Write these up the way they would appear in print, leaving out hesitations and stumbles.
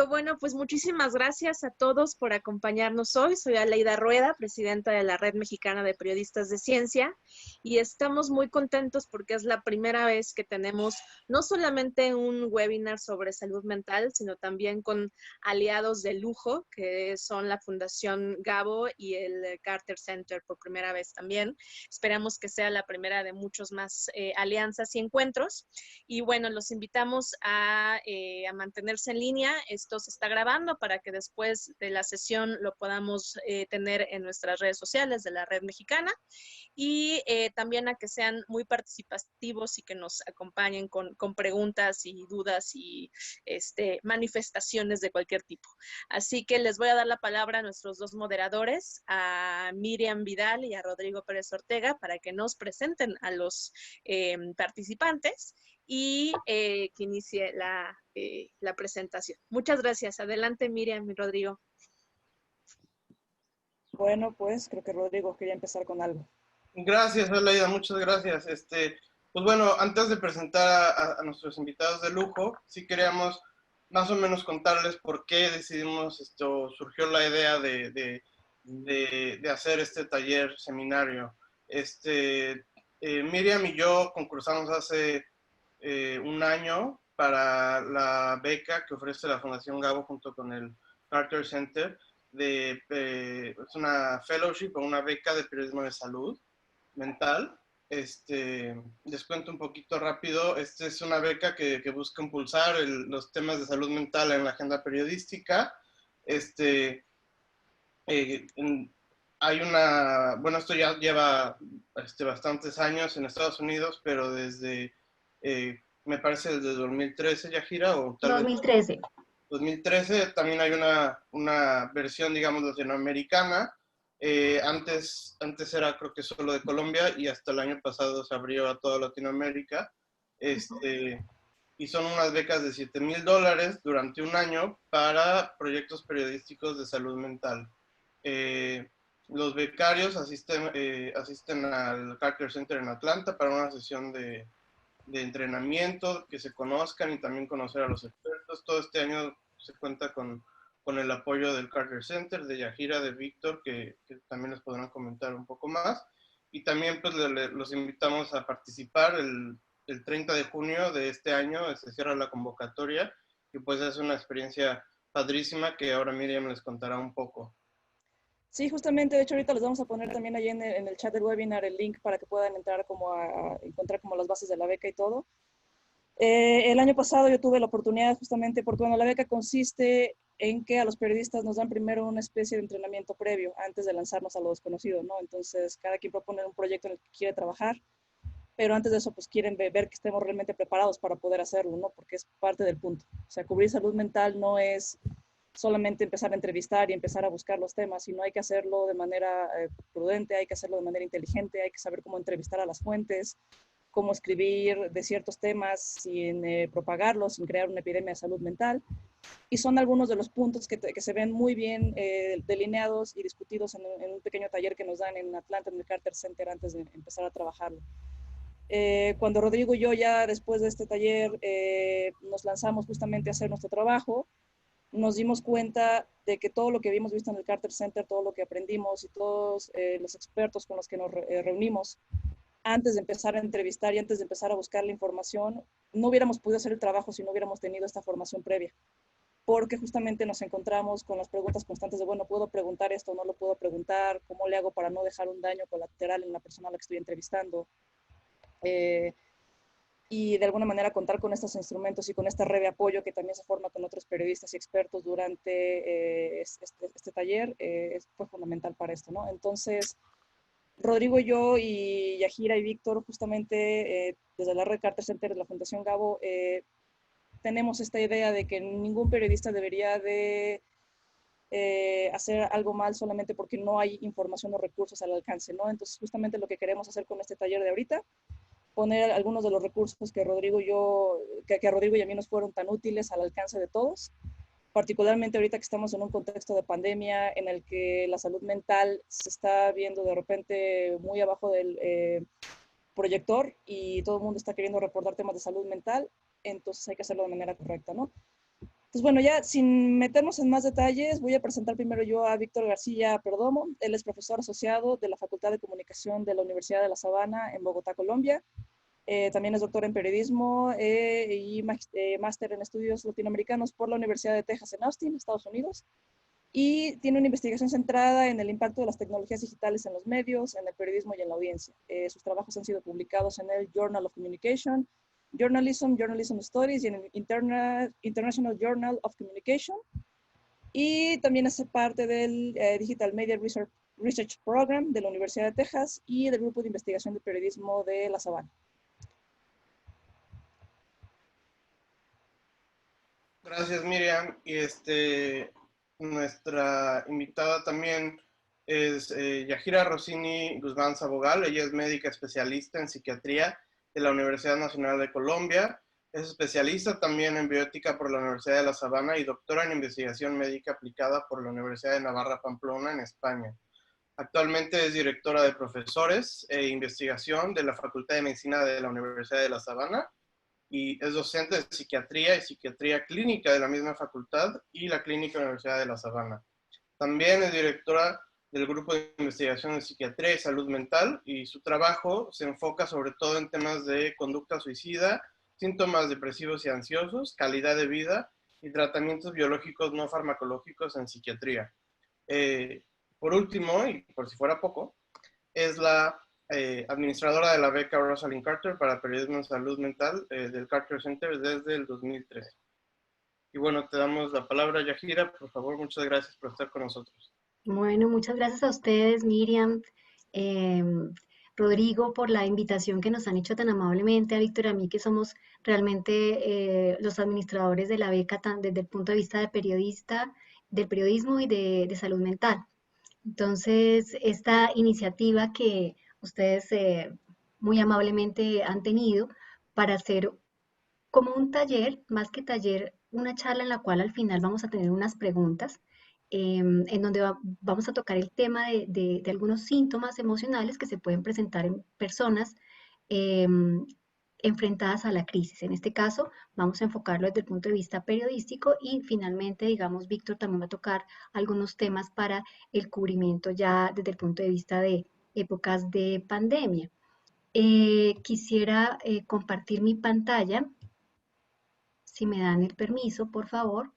Bueno, pues muchísimas gracias a todos por acompañarnos hoy. Soy Aleida Rueda, presidenta de la Red Mexicana de Periodistas de Ciencia, y estamos muy contentos porque es la primera vez que tenemos no solamente un webinar sobre salud mental, sino también con aliados de lujo, que son la Fundación Gabo y el Carter Center por primera vez también. Esperamos que sea la primera de muchos más alianzas y encuentros. Y bueno, los invitamos a mantenerse en línea. Esto se está grabando para que después de la sesión lo podamos tener en nuestras redes sociales de la Red Mexicana, y también a que sean muy participativos y que nos acompañen con preguntas y dudas y manifestaciones de cualquier tipo. Así que les voy a dar la palabra a nuestros dos moderadores, a Miriam Vidal y a Rodrigo Pérez Ortega, para que nos presenten a los participantes y que inicie la presentación. Muchas gracias. Adelante, Miriam y Rodrigo. Bueno, pues creo que Rodrigo quería empezar con algo. Gracias, Aleida, muchas gracias. Pues bueno, antes de presentar a nuestros invitados de lujo, sí queríamos más o menos contarles por qué decidimos surgió la idea de hacer este taller, seminario. Miriam y yo concursamos hace un año para la beca que ofrece la Fundación Gabo junto con el Carter Center, es una fellowship o una beca de periodismo de salud mental. Les cuento un poquito rápido. Es una beca que busca impulsar los temas de salud mental en la agenda periodística. Hay bueno, esto ya lleva bastantes años en Estados Unidos, pero me parece desde 2013, Yajira, o tal 2013. vez 2013, también hay una versión, digamos, latinoamericana. Antes era, creo que solo de Colombia, y hasta el año pasado se abrió a toda Latinoamérica. Y son unas becas de $7,000 durante un año para proyectos periodísticos de salud mental. Los becarios asisten al Carter Center en Atlanta para una sesión de entrenamiento, que se conozcan y también conocer a los expertos. Todo este año se cuenta con el apoyo del Carter Center, de Yajira, de Víctor, que también les podrán comentar un poco más. Y también pues los invitamos a participar el 30 de junio de este año, se cierra la convocatoria, y pues es una experiencia padrísima que ahora Miriam les contará un poco. Sí, justamente, de hecho ahorita les vamos a poner también ahí en el chat del webinar el link para que puedan entrar como a encontrar como las bases de la beca y todo. El año pasado yo tuve la oportunidad justamente porque, bueno, la beca consiste en que a los periodistas nos dan primero una especie de entrenamiento previo antes de lanzarnos a lo desconocido, ¿no? Entonces, cada quien propone un proyecto en el que quiere trabajar, pero antes de eso, pues quieren ver que estemos realmente preparados para poder hacerlo, ¿no? Porque es parte del punto. O sea, cubrir salud mental no es solamente empezar a entrevistar y empezar a buscar los temas, sino hay que hacerlo de manera prudente, hay que hacerlo de manera inteligente, hay que saber cómo entrevistar a las fuentes, cómo escribir de ciertos temas sin propagarlos, sin crear una epidemia de salud mental. Y son algunos de los puntos que se ven muy bien delineados y discutidos en un pequeño taller que nos dan en Atlanta, en el Carter Center, antes de empezar a trabajarlo. Cuando Rodrigo y yo ya después de este taller nos lanzamos justamente a hacer nuestro trabajo, nos dimos cuenta de que todo lo que habíamos visto en el Carter Center, todo lo que aprendimos y todos los expertos con los que nos reunimos antes de empezar a entrevistar y antes de empezar a buscar la información, no hubiéramos podido hacer el trabajo si no hubiéramos tenido esta formación previa. Porque justamente nos encontramos con las preguntas constantes de, bueno, ¿puedo preguntar esto? ¿No lo puedo preguntar? ¿Cómo le hago para no dejar un daño colateral en la persona a la que estoy entrevistando? Y de alguna manera contar con estos instrumentos y con esta red de apoyo que también se forma con otros periodistas y expertos durante este taller fue fundamental para esto, ¿no? Entonces, Rodrigo y yo y Yajira y Víctor, justamente desde la red Carter Center de la Fundación Gabo, tenemos esta idea de que ningún periodista debería de hacer algo mal solamente porque no hay información o recursos al alcance, ¿no? Entonces, justamente lo que queremos hacer con este taller de ahorita, poner algunos de los recursos que Rodrigo y a mí nos fueron tan útiles al alcance de todos, particularmente ahorita que estamos en un contexto de pandemia en el que la salud mental se está viendo de repente muy abajo del proyector y todo el mundo está queriendo reportar temas de salud mental, entonces hay que hacerlo de manera correcta, ¿no? Entonces, bueno, ya sin meternos en más detalles, voy a presentar primero yo a Víctor García Perdomo. Él es profesor asociado de la Facultad de Comunicación de la Universidad de La Sabana en Bogotá, Colombia. También es doctor en periodismo y máster en estudios latinoamericanos por la Universidad de Texas en Austin, Estados Unidos. Y tiene una investigación centrada en el impacto de las tecnologías digitales en los medios, en el periodismo y en la audiencia. Sus trabajos han sido publicados en el Journal of Communication, Journalism Studies y en el International Journal of Communication. Y también hace parte del Digital Media Research Program de la Universidad de Texas y del Grupo de Investigación de Periodismo de La Sabana. Gracias, Miriam. Y nuestra invitada también es Yajira Rossini Guzmán Sabogal. Ella es médica especialista en psiquiatría de la Universidad Nacional de Colombia. Es especialista también en bioética por la Universidad de La Sabana y doctora en investigación médica aplicada por la Universidad de Navarra Pamplona en España. Actualmente es directora de profesores e investigación de la Facultad de Medicina de la Universidad de La Sabana y es docente de psiquiatría y psiquiatría clínica de la misma facultad y la Clínica Universidad de La Sabana. También es directora del Grupo de Investigación de Psiquiatría y Salud Mental y su trabajo se enfoca sobre todo en temas de conducta suicida, síntomas depresivos y ansiosos, calidad de vida y tratamientos biológicos no farmacológicos en psiquiatría. Por último, y por si fuera poco, es la administradora de la beca Rosalind Carter para periodismo en salud mental del Carter Center desde el 2013. Y bueno, te damos la palabra, Yajira. Por favor, muchas gracias por estar con nosotros. Bueno, muchas gracias a ustedes, Miriam, Rodrigo, por la invitación que nos han hecho tan amablemente, a Víctor y a mí, que somos realmente los administradores de la beca desde el punto de vista de periodista, del periodismo y de salud mental. Entonces, esta iniciativa que ustedes muy amablemente han tenido para hacer como un taller, más que taller, una charla en la cual al final vamos a tener unas preguntas en donde vamos a tocar el tema de algunos síntomas emocionales que se pueden presentar en personas enfrentadas a la crisis. En este caso, vamos a enfocarlo desde el punto de vista periodístico y finalmente, digamos, Víctor también va a tocar algunos temas para el cubrimiento ya desde el punto de vista de épocas de pandemia. Quisiera compartir mi pantalla, si me dan el permiso, por favor.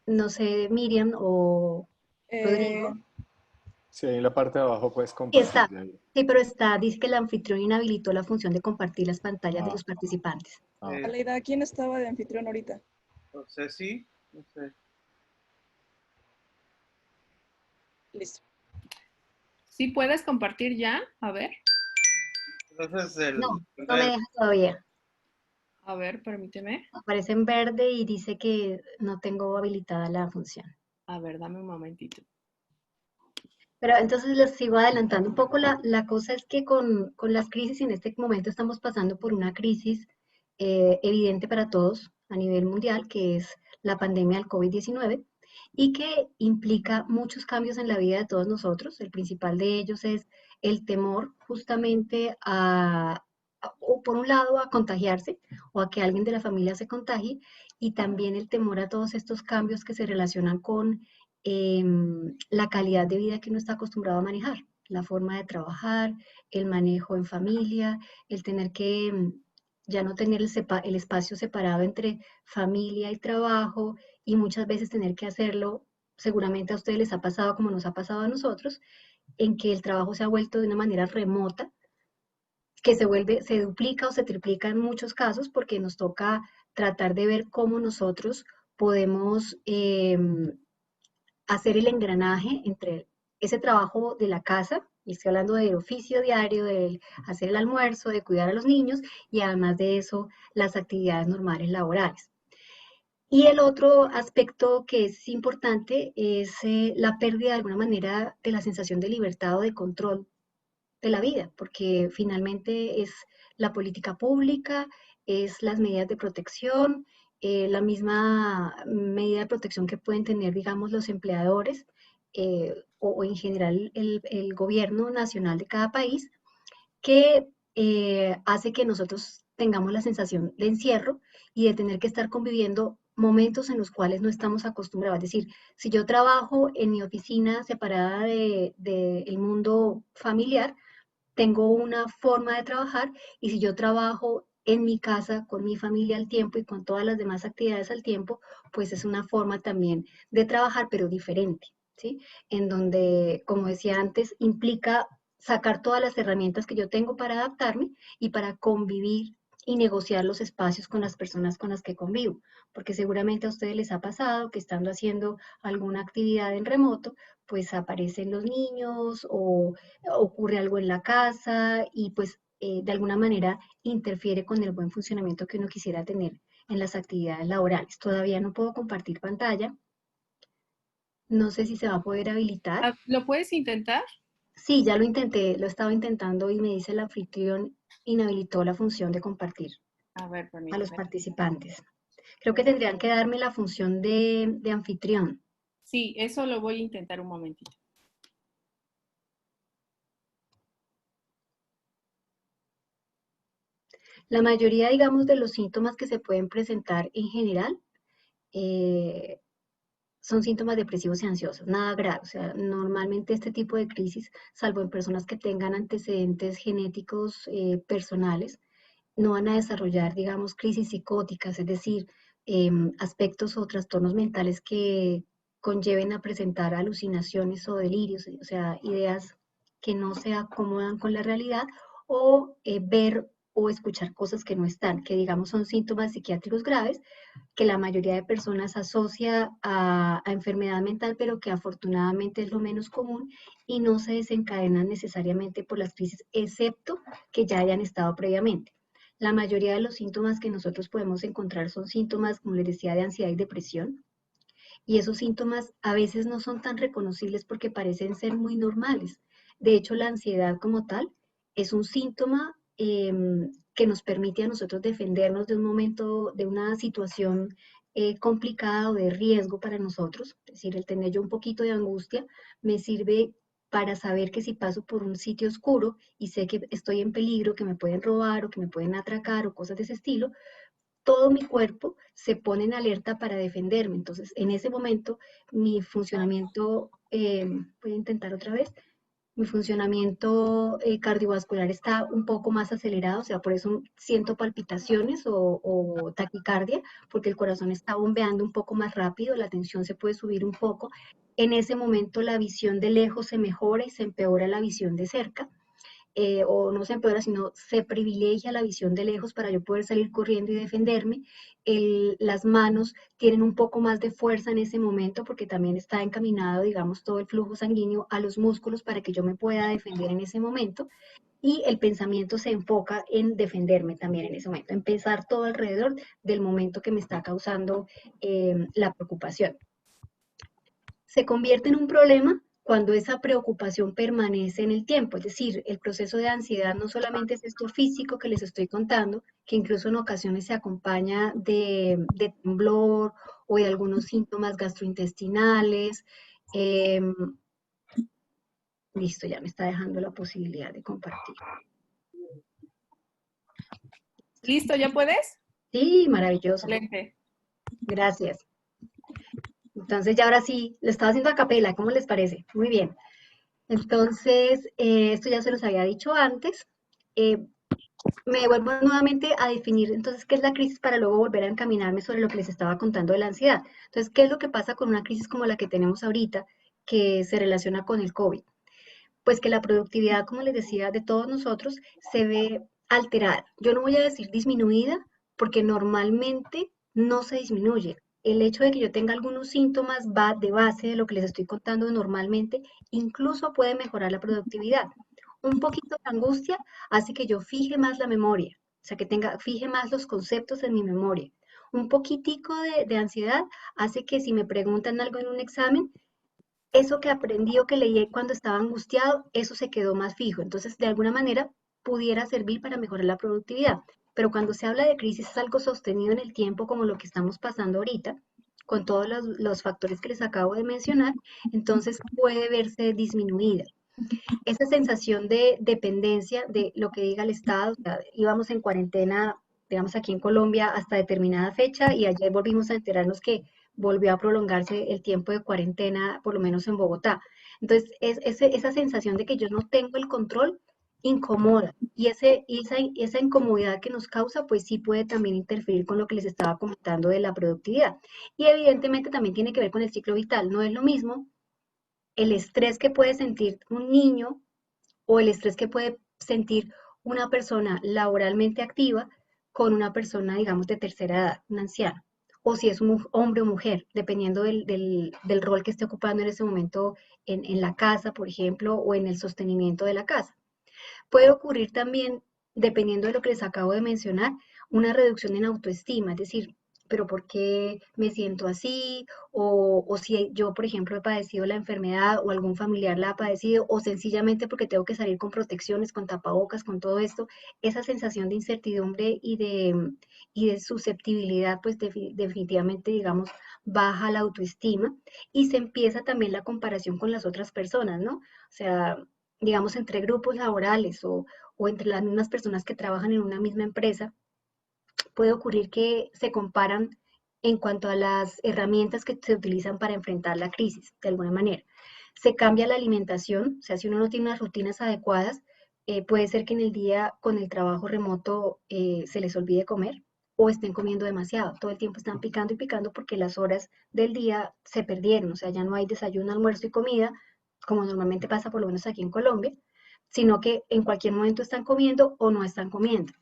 No sé, Miriam o Rodrigo. Sí, en la parte de abajo puedes Sí, compartir. está. De ahí. Sí, pero está, dice que el anfitrión inhabilitó la función de compartir las pantallas de los participantes. Aleida, ¿quién estaba de anfitrión ahorita? No sé si, no sé. Listo. ¿Sí puedes compartir ya? A ver. Entonces, No, no me deja todavía. A ver, permíteme. Aparece en verde y dice que no tengo habilitada la función. A ver, dame un momentito. Pero entonces les sigo adelantando un poco. La cosa es que con las crisis, en este momento estamos pasando por una crisis evidente para todos a nivel mundial, que es la pandemia del COVID-19, y que implica muchos cambios en la vida de todos nosotros. El principal de ellos es el temor justamente o por un lado, a contagiarse o a que alguien de la familia se contagie, y también el temor a todos estos cambios que se relacionan con la calidad de vida que uno está acostumbrado a manejar, la forma de trabajar, el manejo en familia, el tener que ya no tener el espacio separado entre familia y trabajo, y muchas veces tener que hacerlo, seguramente a ustedes les ha pasado como nos ha pasado a nosotros, en que el trabajo se ha vuelto de una manera remota, que se duplica o se triplica en muchos casos, porque nos toca tratar de ver cómo nosotros podemos hacer el engranaje entre ese trabajo de la casa, y estoy hablando del oficio diario, de hacer el almuerzo, de cuidar a los niños, y además de eso, las actividades normales laborales. Y el otro aspecto que es importante es la pérdida de alguna manera de la sensación de libertad o de control de la vida, porque finalmente es la política pública, es las medidas de protección, la misma medida de protección que pueden tener, digamos, los empleadores o en general el gobierno nacional de cada país, que hace que nosotros tengamos la sensación de encierro y de tener que estar conviviendo momentos en los cuales no estamos acostumbrados. Es decir, si yo trabajo en mi oficina separada del mundo familiar, tengo una forma de trabajar, y si yo trabajo en mi casa con mi familia al tiempo y con todas las demás actividades al tiempo, pues es una forma también de trabajar, pero diferente, ¿sí? En donde, como decía antes, implica sacar todas las herramientas que yo tengo para adaptarme y para convivir y negociar los espacios con las personas con las que convivo, porque seguramente a ustedes les ha pasado que estando haciendo alguna actividad en remoto, pues aparecen los niños o ocurre algo en la casa y pues de alguna manera interfiere con el buen funcionamiento que uno quisiera tener en las actividades laborales. Todavía no puedo compartir pantalla. No sé si se va a poder habilitar. ¿Lo puedes intentar? Sí, ya lo intenté, lo estaba intentando y me dice el anfitrión inhabilitó la función de compartir A ver, a los permíteme. participantes. Creo que tendrían que darme la función de anfitrión. Sí, eso lo voy a intentar un momentito. La mayoría, digamos, de los síntomas que se pueden presentar en general son síntomas depresivos y ansiosos, nada grave. O sea, normalmente este tipo de crisis, salvo en personas que tengan antecedentes genéticos personales, no van a desarrollar, digamos, crisis psicóticas, es decir, aspectos o trastornos mentales que conlleven a presentar alucinaciones o delirios, o sea, ideas que no se acomodan con la realidad, o ver o escuchar cosas que no están, que digamos son síntomas psiquiátricos graves, que la mayoría de personas asocia a enfermedad mental, pero que afortunadamente es lo menos común y no se desencadenan necesariamente por las crisis, excepto que ya hayan estado previamente. La mayoría de los síntomas que nosotros podemos encontrar son síntomas, como les decía, de ansiedad y depresión, y esos síntomas a veces no son tan reconocibles porque parecen ser muy normales. De hecho, la ansiedad como tal es un síntoma que nos permite a nosotros defendernos de un momento, de una situación complicada o de riesgo para nosotros. Es decir, el tener yo un poquito de angustia me sirve para saber que si paso por un sitio oscuro y sé que estoy en peligro, que me pueden robar o que me pueden atracar o cosas de ese estilo, todo mi cuerpo se pone en alerta para defenderme. Entonces, en ese momento, mi funcionamiento, voy a intentar otra vez, mi funcionamiento cardiovascular está un poco más acelerado, o sea, por eso siento palpitaciones o taquicardia, porque el corazón está bombeando un poco más rápido, la tensión se puede subir un poco. En ese momento la visión de lejos se mejora y se empeora la visión de cerca. O no se empeora, sino se privilegia la visión de lejos para yo poder salir corriendo y defenderme. Las manos tienen un poco más de fuerza en ese momento porque también está encaminado, digamos, todo el flujo sanguíneo a los músculos para que yo me pueda defender en ese momento. Y el pensamiento se enfoca en defenderme también en ese momento, en pensar todo alrededor del momento que me está causando la preocupación. Se convierte en un problema cuando esa preocupación permanece en el tiempo, es decir, el proceso de ansiedad no solamente es esto físico que les estoy contando, que incluso en ocasiones se acompaña de temblor o de algunos síntomas gastrointestinales. Listo, ya me está dejando la posibilidad de compartir. ¿Listo? ¿Ya puedes? Sí, maravilloso. Excelente. Gracias. Entonces ya ahora sí, lo estaba haciendo a capela, ¿cómo les parece? Muy bien. Entonces, esto ya se los había dicho antes. Me vuelvo nuevamente a definir entonces qué es la crisis para luego volver a encaminarme sobre lo que les estaba contando de la ansiedad. Entonces, ¿qué es lo que pasa con una crisis como la que tenemos ahorita que se relaciona con el COVID? Pues que la productividad, como les decía, de todos nosotros se ve alterada. Yo no voy a decir disminuida porque normalmente no se disminuye. El hecho de que yo tenga algunos síntomas va de base de lo que les estoy contando normalmente, incluso puede mejorar la productividad. Un poquito de angustia hace que yo fije más la memoria, o sea, que fije más los conceptos en mi memoria. Un poquitico de ansiedad hace que si me preguntan algo en un examen, eso que aprendí o que leí cuando estaba angustiado, eso se quedó más fijo. Entonces, de alguna manera, pudiera servir para mejorar la productividad. Pero cuando se habla de crisis es algo sostenido en el tiempo, como lo que estamos pasando ahorita, con todos los factores que les acabo de mencionar, entonces puede verse disminuida. esa sensación de dependencia de lo que diga el Estado. O sea, íbamos en cuarentena, digamos aquí en Colombia, hasta determinada fecha y ayer volvimos a enterarnos que volvió a prolongarse el tiempo de cuarentena, por lo menos en Bogotá. Entonces, esa sensación de que yo no tengo el control incomoda y esa incomodidad que nos causa, pues sí puede también interferir con lo que les estaba comentando de la productividad. Y evidentemente también tiene que ver con el ciclo vital. No es lo mismo el estrés que puede sentir un niño o el estrés que puede sentir una persona laboralmente activa con una persona, digamos, de tercera edad, un anciano, o si es un hombre o mujer, dependiendo del rol que esté ocupando en ese momento en la casa, por ejemplo, o en el sostenimiento de la casa. Puede ocurrir también, dependiendo de lo que les acabo de mencionar, una reducción en autoestima, es decir, pero ¿por qué me siento así? O si yo, por ejemplo, he padecido la enfermedad o algún familiar la ha padecido, o sencillamente porque tengo que salir con protecciones, con tapabocas, con todo esto, esa sensación de incertidumbre y de susceptibilidad, pues definitivamente, digamos, baja la autoestima y se empieza también la comparación con las otras personas, ¿no? O sea, digamos, entre grupos laborales o entre las mismas personas que trabajan en una misma empresa, puede ocurrir que se comparan en cuanto a las herramientas que se utilizan para enfrentar la crisis, de alguna manera. Se cambia la alimentación, o sea, si uno no tiene unas rutinas adecuadas, puede ser que en el día con el trabajo remoto se les olvide comer o estén comiendo demasiado. Todo el tiempo están picando y picando porque las horas del día se perdieron, o sea, ya no hay desayuno, almuerzo y comida, como normalmente pasa por lo menos aquí en Colombia, sino que en cualquier momento están comiendo o no están comiendo.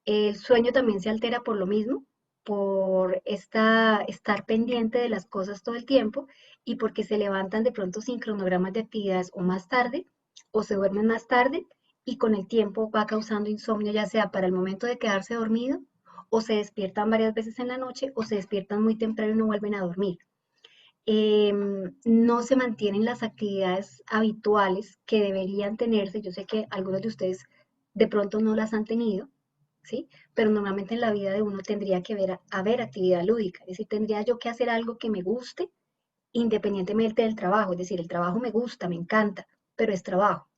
El sueño también se altera por lo mismo, por estar pendiente de las cosas todo el tiempo y porque se levantan de pronto sin cronogramas de actividades o más tarde o se duermen más tarde y con el tiempo va causando insomnio ya sea para el momento de quedarse dormido o se despiertan varias veces en la noche o se despiertan muy temprano y no vuelven a dormir. No se mantienen las actividades habituales que deberían tenerse. Yo sé que algunos de ustedes de pronto no las han tenido, ¿sí? Pero normalmente en la vida de uno tendría que haber actividad lúdica, es decir, tendría yo que hacer algo que me guste independientemente del trabajo, es decir, el trabajo me gusta, me encanta, pero es trabajo,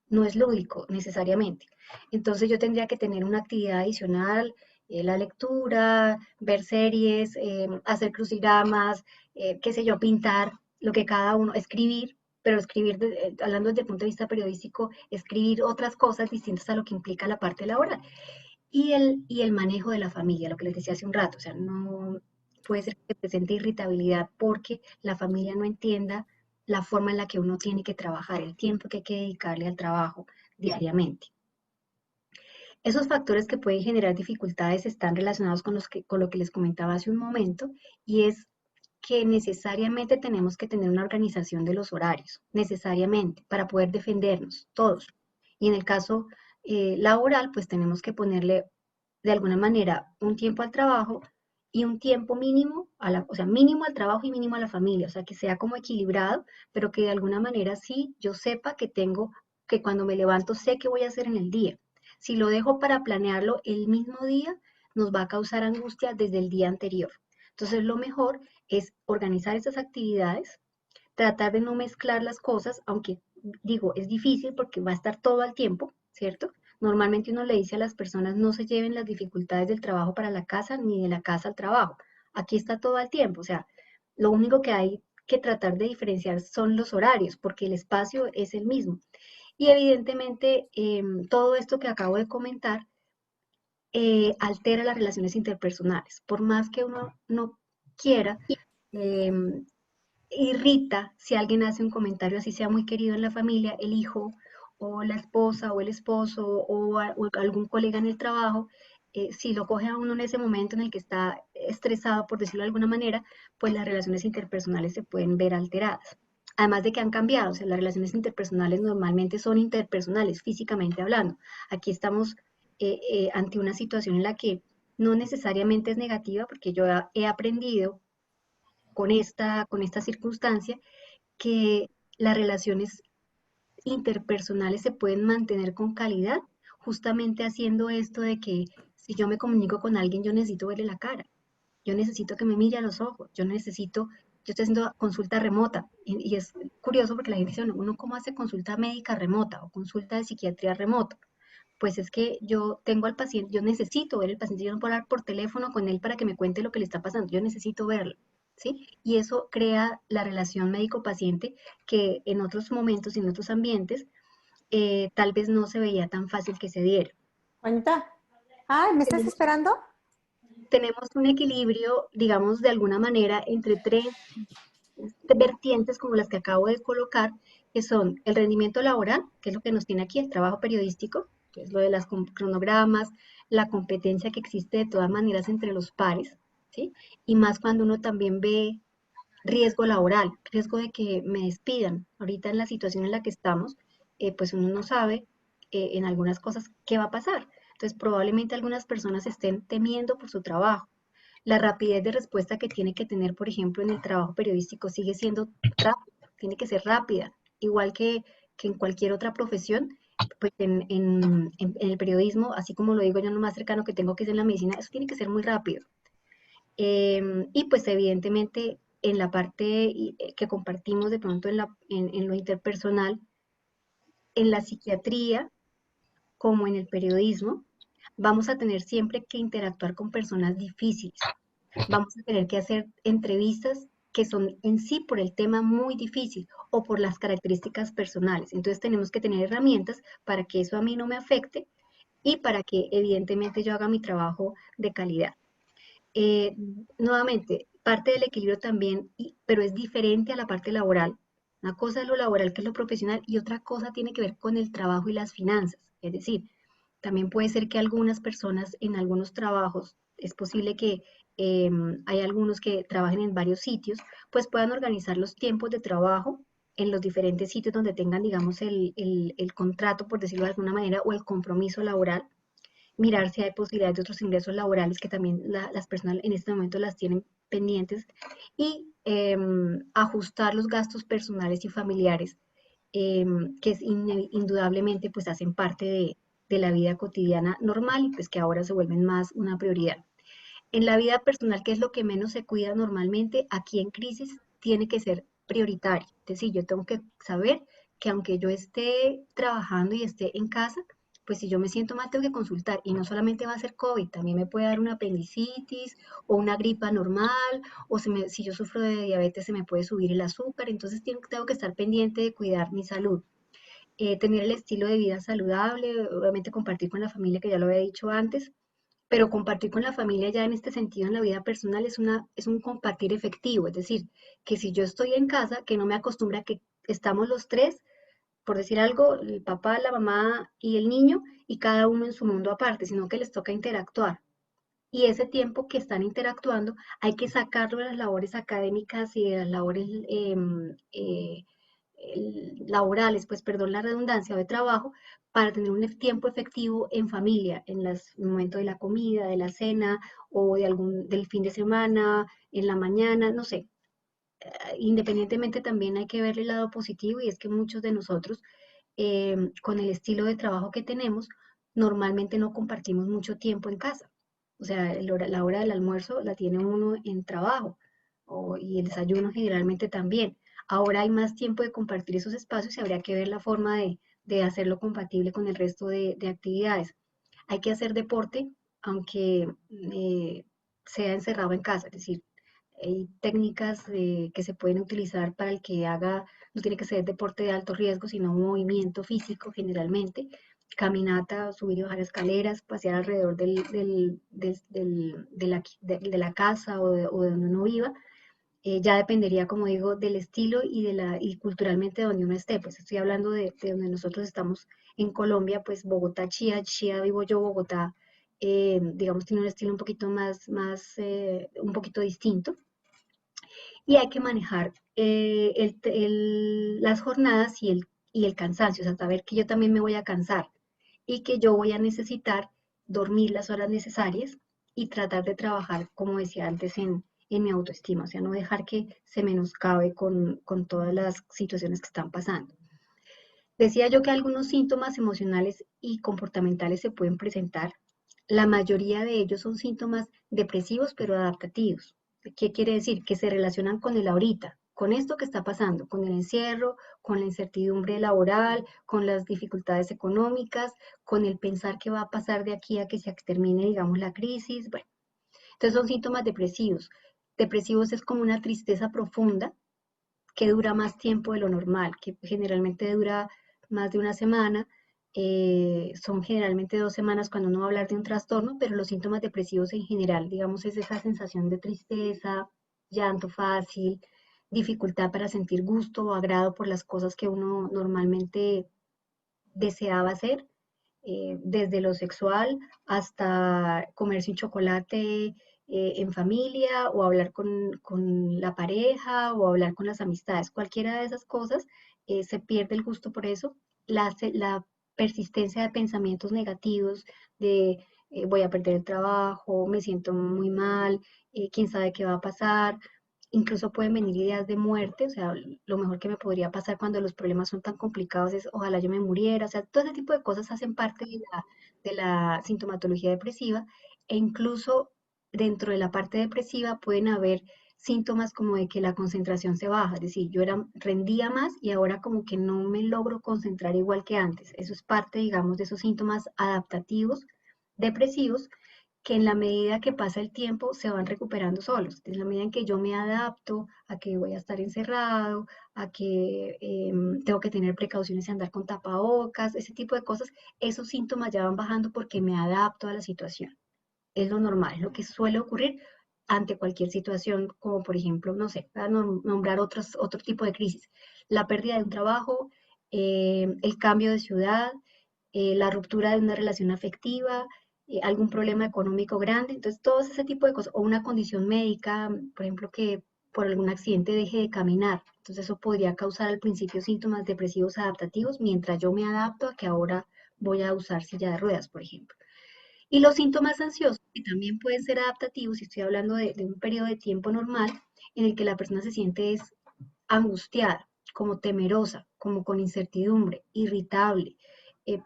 no es lúdico necesariamente. Entonces yo tendría que tener una actividad adicional, la lectura, ver series, hacer crucigramas, qué sé yo, pintar, lo que cada uno, escribir, pero escribir, hablando desde el punto de vista periodístico, escribir otras cosas distintas a lo que implica la parte laboral. Y el manejo de la familia, lo que les decía hace un rato, o sea, no puede ser que presente irritabilidad porque la familia no entienda la forma en la que uno tiene que trabajar, el tiempo que hay que dedicarle al trabajo diariamente. Esos factores que pueden generar dificultades están relacionados con lo que les comentaba hace un momento y es que necesariamente tenemos que tener una organización de los horarios, necesariamente, para poder defendernos todos. Y en el caso laboral, pues tenemos que ponerle de alguna manera un tiempo al trabajo y un tiempo mínimo, o sea, mínimo al trabajo y mínimo a la familia, o sea, que sea como equilibrado, pero que de alguna manera sí yo sepa que tengo, que cuando me levanto sé qué voy a hacer en el día. Si lo dejo para planearlo el mismo día, nos va a causar angustia desde el día anterior. Entonces, lo mejor es organizar esas actividades, tratar de no mezclar las cosas, aunque digo, es difícil porque va a estar todo al tiempo, ¿cierto? Normalmente uno le dice a las personas no se lleven las dificultades del trabajo para la casa ni de la casa al trabajo. Aquí está todo al tiempo, o sea, lo único que hay que tratar de diferenciar son los horarios, porque el espacio es el mismo. Y evidentemente, todo esto que acabo de comentar altera las relaciones interpersonales. Por más que uno no quiera, eh, irrita si alguien hace un comentario así sea muy querido en la familia, el hijo o la esposa o el esposo o algún colega en el trabajo, si lo coge a uno en ese momento en el que está estresado, por decirlo de alguna manera, pues las relaciones interpersonales se pueden ver alteradas. Además de que han cambiado, o sea, las relaciones interpersonales normalmente son interpersonales, físicamente hablando. Aquí estamos ante una situación en la que no necesariamente es negativa, porque yo he aprendido con esta circunstancia que las relaciones interpersonales se pueden mantener con calidad, justamente haciendo esto de que si yo me comunico con alguien, yo necesito verle la cara, yo necesito que me mire a los ojos, yo necesito yo estoy haciendo consulta remota. Y es curioso porque la gente dice, bueno, ¿uno cómo hace consulta médica remota o consulta de psiquiatría remota? Pues es que yo tengo al paciente, yo necesito ver al paciente, yo no puedo hablar por teléfono con él para que me cuente lo que le está pasando, yo necesito verlo, ¿sí? Y eso crea la relación médico-paciente que en otros momentos y en otros ambientes tal vez no se veía tan fácil que se diera. Juanita, ay, ¿me estás esperando? Tenemos un equilibrio, digamos, de alguna manera entre tres vertientes como las que acabo de colocar, que son el rendimiento laboral, que es lo que nos tiene aquí, el trabajo periodístico, que es lo de las cronogramas, la competencia que existe de todas maneras entre los pares, ¿sí? Y más cuando uno también ve riesgo laboral, riesgo de que me despidan. Ahorita en la situación en la que estamos, pues uno no sabe en algunas cosas qué va a pasar. Entonces probablemente algunas personas estén temiendo por su trabajo. La rapidez de respuesta que tiene que tener, por ejemplo, en el trabajo periodístico sigue siendo rápida, tiene que ser rápida, igual que en cualquier otra profesión, pues en el periodismo, así como lo digo yo en lo más cercano que tengo que es en la medicina, eso tiene que ser muy rápido. Y pues evidentemente en la parte que compartimos de pronto en lo interpersonal, en la psiquiatría como en el periodismo, vamos a tener siempre que interactuar con personas difíciles. Vamos a tener que hacer entrevistas que son en sí por el tema muy difícil o por las características personales. Entonces tenemos que tener herramientas para que eso a mí no me afecte y para que evidentemente yo haga mi trabajo de calidad. Nuevamente, parte del equilibrio también, pero es diferente a la parte laboral. Una cosa es lo laboral, que es lo profesional, y otra cosa tiene que ver con el trabajo y las finanzas. Es decir, también puede ser que algunas personas en algunos trabajos, es posible que hay algunos que trabajen en varios sitios, pues puedan organizar los tiempos de trabajo en los diferentes sitios donde tengan, digamos, el contrato, por decirlo de alguna manera, o el compromiso laboral, mirar si hay posibilidades de otros ingresos laborales que también las personas en este momento las tienen pendientes y ajustar los gastos personales y familiares que indudablemente pues hacen parte de la vida cotidiana normal y pues que ahora se vuelven más una prioridad. En la vida personal, que es lo que menos se cuida normalmente, aquí en crisis tiene que ser prioritario. Es decir, yo tengo que saber que aunque yo esté trabajando y esté en casa, pues si yo me siento mal tengo que consultar y no solamente va a ser COVID, también me puede dar una apendicitis o una gripa normal o si yo sufro de diabetes se me puede subir el azúcar, entonces tengo que estar pendiente de cuidar mi salud. Tener el estilo de vida saludable, obviamente compartir con la familia, que ya lo había dicho antes, pero compartir con la familia ya en este sentido en la vida personal es un compartir efectivo, es decir, que si yo estoy en casa, que no me acostumbre a que estamos los tres, por decir algo, el papá, la mamá y el niño, y cada uno en su mundo aparte, sino que les toca interactuar. Y ese tiempo que están interactuando hay que sacarlo de las labores académicas y de las labores laborales, pues perdón la redundancia, o de trabajo, para tener un tiempo efectivo en familia, en el momento de la comida, de la cena o del fin de semana, en la mañana, no sé. Independientemente también hay que ver el lado positivo y es que muchos de nosotros con el estilo de trabajo que tenemos, normalmente no compartimos mucho tiempo en casa. O sea, la hora del almuerzo la tiene uno en trabajo y el desayuno generalmente también. Ahora hay más tiempo de compartir esos espacios y habría que ver la forma de hacerlo compatible con el resto de actividades. Hay que hacer deporte, aunque sea encerrado en casa, es decir, hay técnicas que se pueden utilizar para el que haga, no tiene que ser deporte de alto riesgo, sino movimiento físico generalmente, caminata, subir y bajar escaleras, pasear alrededor de la casa o de donde uno viva. Ya dependería, como digo, del estilo y culturalmente de donde uno esté. Pues estoy hablando de donde nosotros estamos en Colombia, pues Bogotá, Chía vivo yo, Bogotá, digamos, tiene un estilo un poquito un poquito distinto y hay que manejar las jornadas y el cansancio, o sea, saber que yo también me voy a cansar y que yo voy a necesitar dormir las horas necesarias y tratar de trabajar, como decía antes, en mi autoestima, o sea, no dejar que se menoscabe con todas las situaciones que están pasando. Decía yo que algunos síntomas emocionales y comportamentales se pueden presentar. La mayoría de ellos son síntomas depresivos, pero adaptativos. ¿Qué quiere decir? Que se relacionan con el ahorita, con esto que está pasando, con el encierro, con la incertidumbre laboral, con las dificultades económicas, con el pensar qué va a pasar de aquí a que se termine, digamos, la crisis. Bueno, entonces son síntomas depresivos. Depresivos es como una tristeza profunda que dura más tiempo de lo normal, que generalmente dura más de una semana. Son generalmente 2 semanas cuando uno va a hablar de un trastorno, pero los síntomas depresivos en general, digamos, es esa sensación de tristeza, llanto fácil, dificultad para sentir gusto o agrado por las cosas que uno normalmente deseaba hacer, desde lo sexual hasta comerse un chocolate en familia o hablar con la pareja o hablar con las amistades. Cualquiera de esas cosas se pierde el gusto por eso. La persistencia de pensamientos negativos, de voy a perder el trabajo, me siento muy mal, quién sabe qué va a pasar. Incluso pueden venir ideas de muerte, o sea, lo mejor que me podría pasar cuando los problemas son tan complicados es ojalá yo me muriera, o sea, todo ese tipo de cosas hacen parte de la sintomatología depresiva, e incluso dentro de la parte depresiva pueden haber síntomas como de que la concentración se baja, es decir, rendía más y ahora como que no me logro concentrar igual que antes. Eso es parte, digamos, de esos síntomas adaptativos depresivos, que en la medida que pasa el tiempo se van recuperando solos. En la medida en que yo me adapto a que voy a estar encerrado, a que tengo que tener precauciones y andar con tapabocas, ese tipo de cosas, esos síntomas ya van bajando porque me adapto a la situación. Es lo normal, es lo que suele ocurrir ante cualquier situación, como por ejemplo, no sé, para nombrar otro tipo de crisis, la pérdida de un trabajo, el cambio de ciudad, la ruptura de una relación afectiva, algún problema económico grande, entonces todo ese tipo de cosas, o una condición médica, por ejemplo, que por algún accidente deje de caminar, entonces eso podría causar al principio síntomas depresivos adaptativos, mientras yo me adapto a que ahora voy a usar silla de ruedas, por ejemplo. Y los síntomas ansiosos, que también pueden ser adaptativos, si estoy hablando de un periodo de tiempo normal, en el que la persona se siente angustiada, como temerosa, como con incertidumbre, irritable,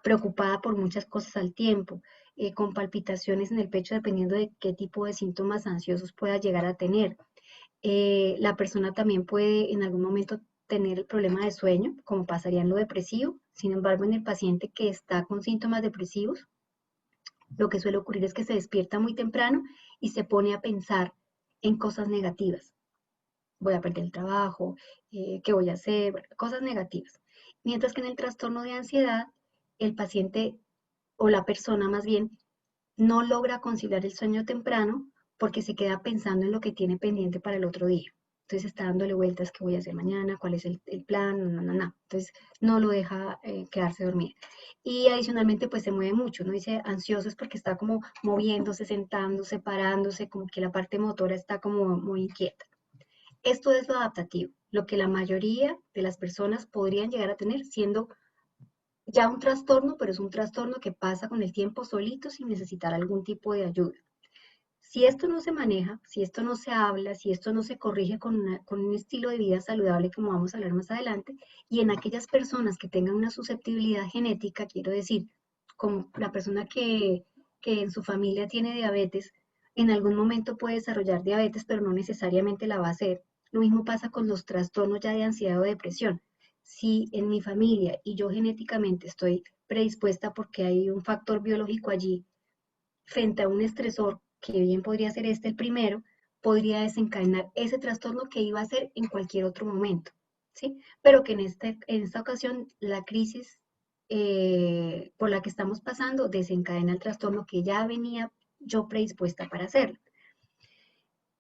preocupada por muchas cosas al tiempo, con palpitaciones en el pecho dependiendo de qué tipo de síntomas ansiosos pueda llegar a tener. La persona también puede en algún momento tener el problema de sueño, como pasaría en lo depresivo. Sin embargo, en el paciente que está con síntomas depresivos, lo que suele ocurrir es que se despierta muy temprano y se pone a pensar en cosas negativas. Voy a perder el trabajo, qué voy a hacer, bueno, cosas negativas. Mientras que en el trastorno de ansiedad, el paciente o la persona más bien no logra conciliar el sueño temprano porque se queda pensando en lo que tiene pendiente para el otro día. Entonces está dándole vueltas, qué voy a hacer mañana, cuál es el plan, no. Entonces no lo deja quedarse dormido. Y adicionalmente pues se mueve mucho, ¿no? Dice ansioso es porque está como moviéndose, sentándose, parándose, como que la parte motora está como muy inquieta. Esto es lo adaptativo, lo que la mayoría de las personas podrían llegar a tener siendo ya un trastorno, pero es un trastorno que pasa con el tiempo solito sin necesitar algún tipo de ayuda. Si esto no se maneja, si esto no se habla, si esto no se corrige con un estilo de vida saludable, como vamos a hablar más adelante, y en aquellas personas que tengan una susceptibilidad genética, quiero decir, como la persona que en su familia tiene diabetes, en algún momento puede desarrollar diabetes, pero no necesariamente la va a hacer. Lo mismo pasa con los trastornos ya de ansiedad o depresión. Si en mi familia y yo genéticamente estoy predispuesta porque hay un factor biológico allí frente a un estresor, que bien podría ser el primero, podría desencadenar ese trastorno que iba a ser en cualquier otro momento, ¿sí? Pero que en esta ocasión la crisis por la que estamos pasando desencadena el trastorno que ya venía yo predispuesta para hacerlo.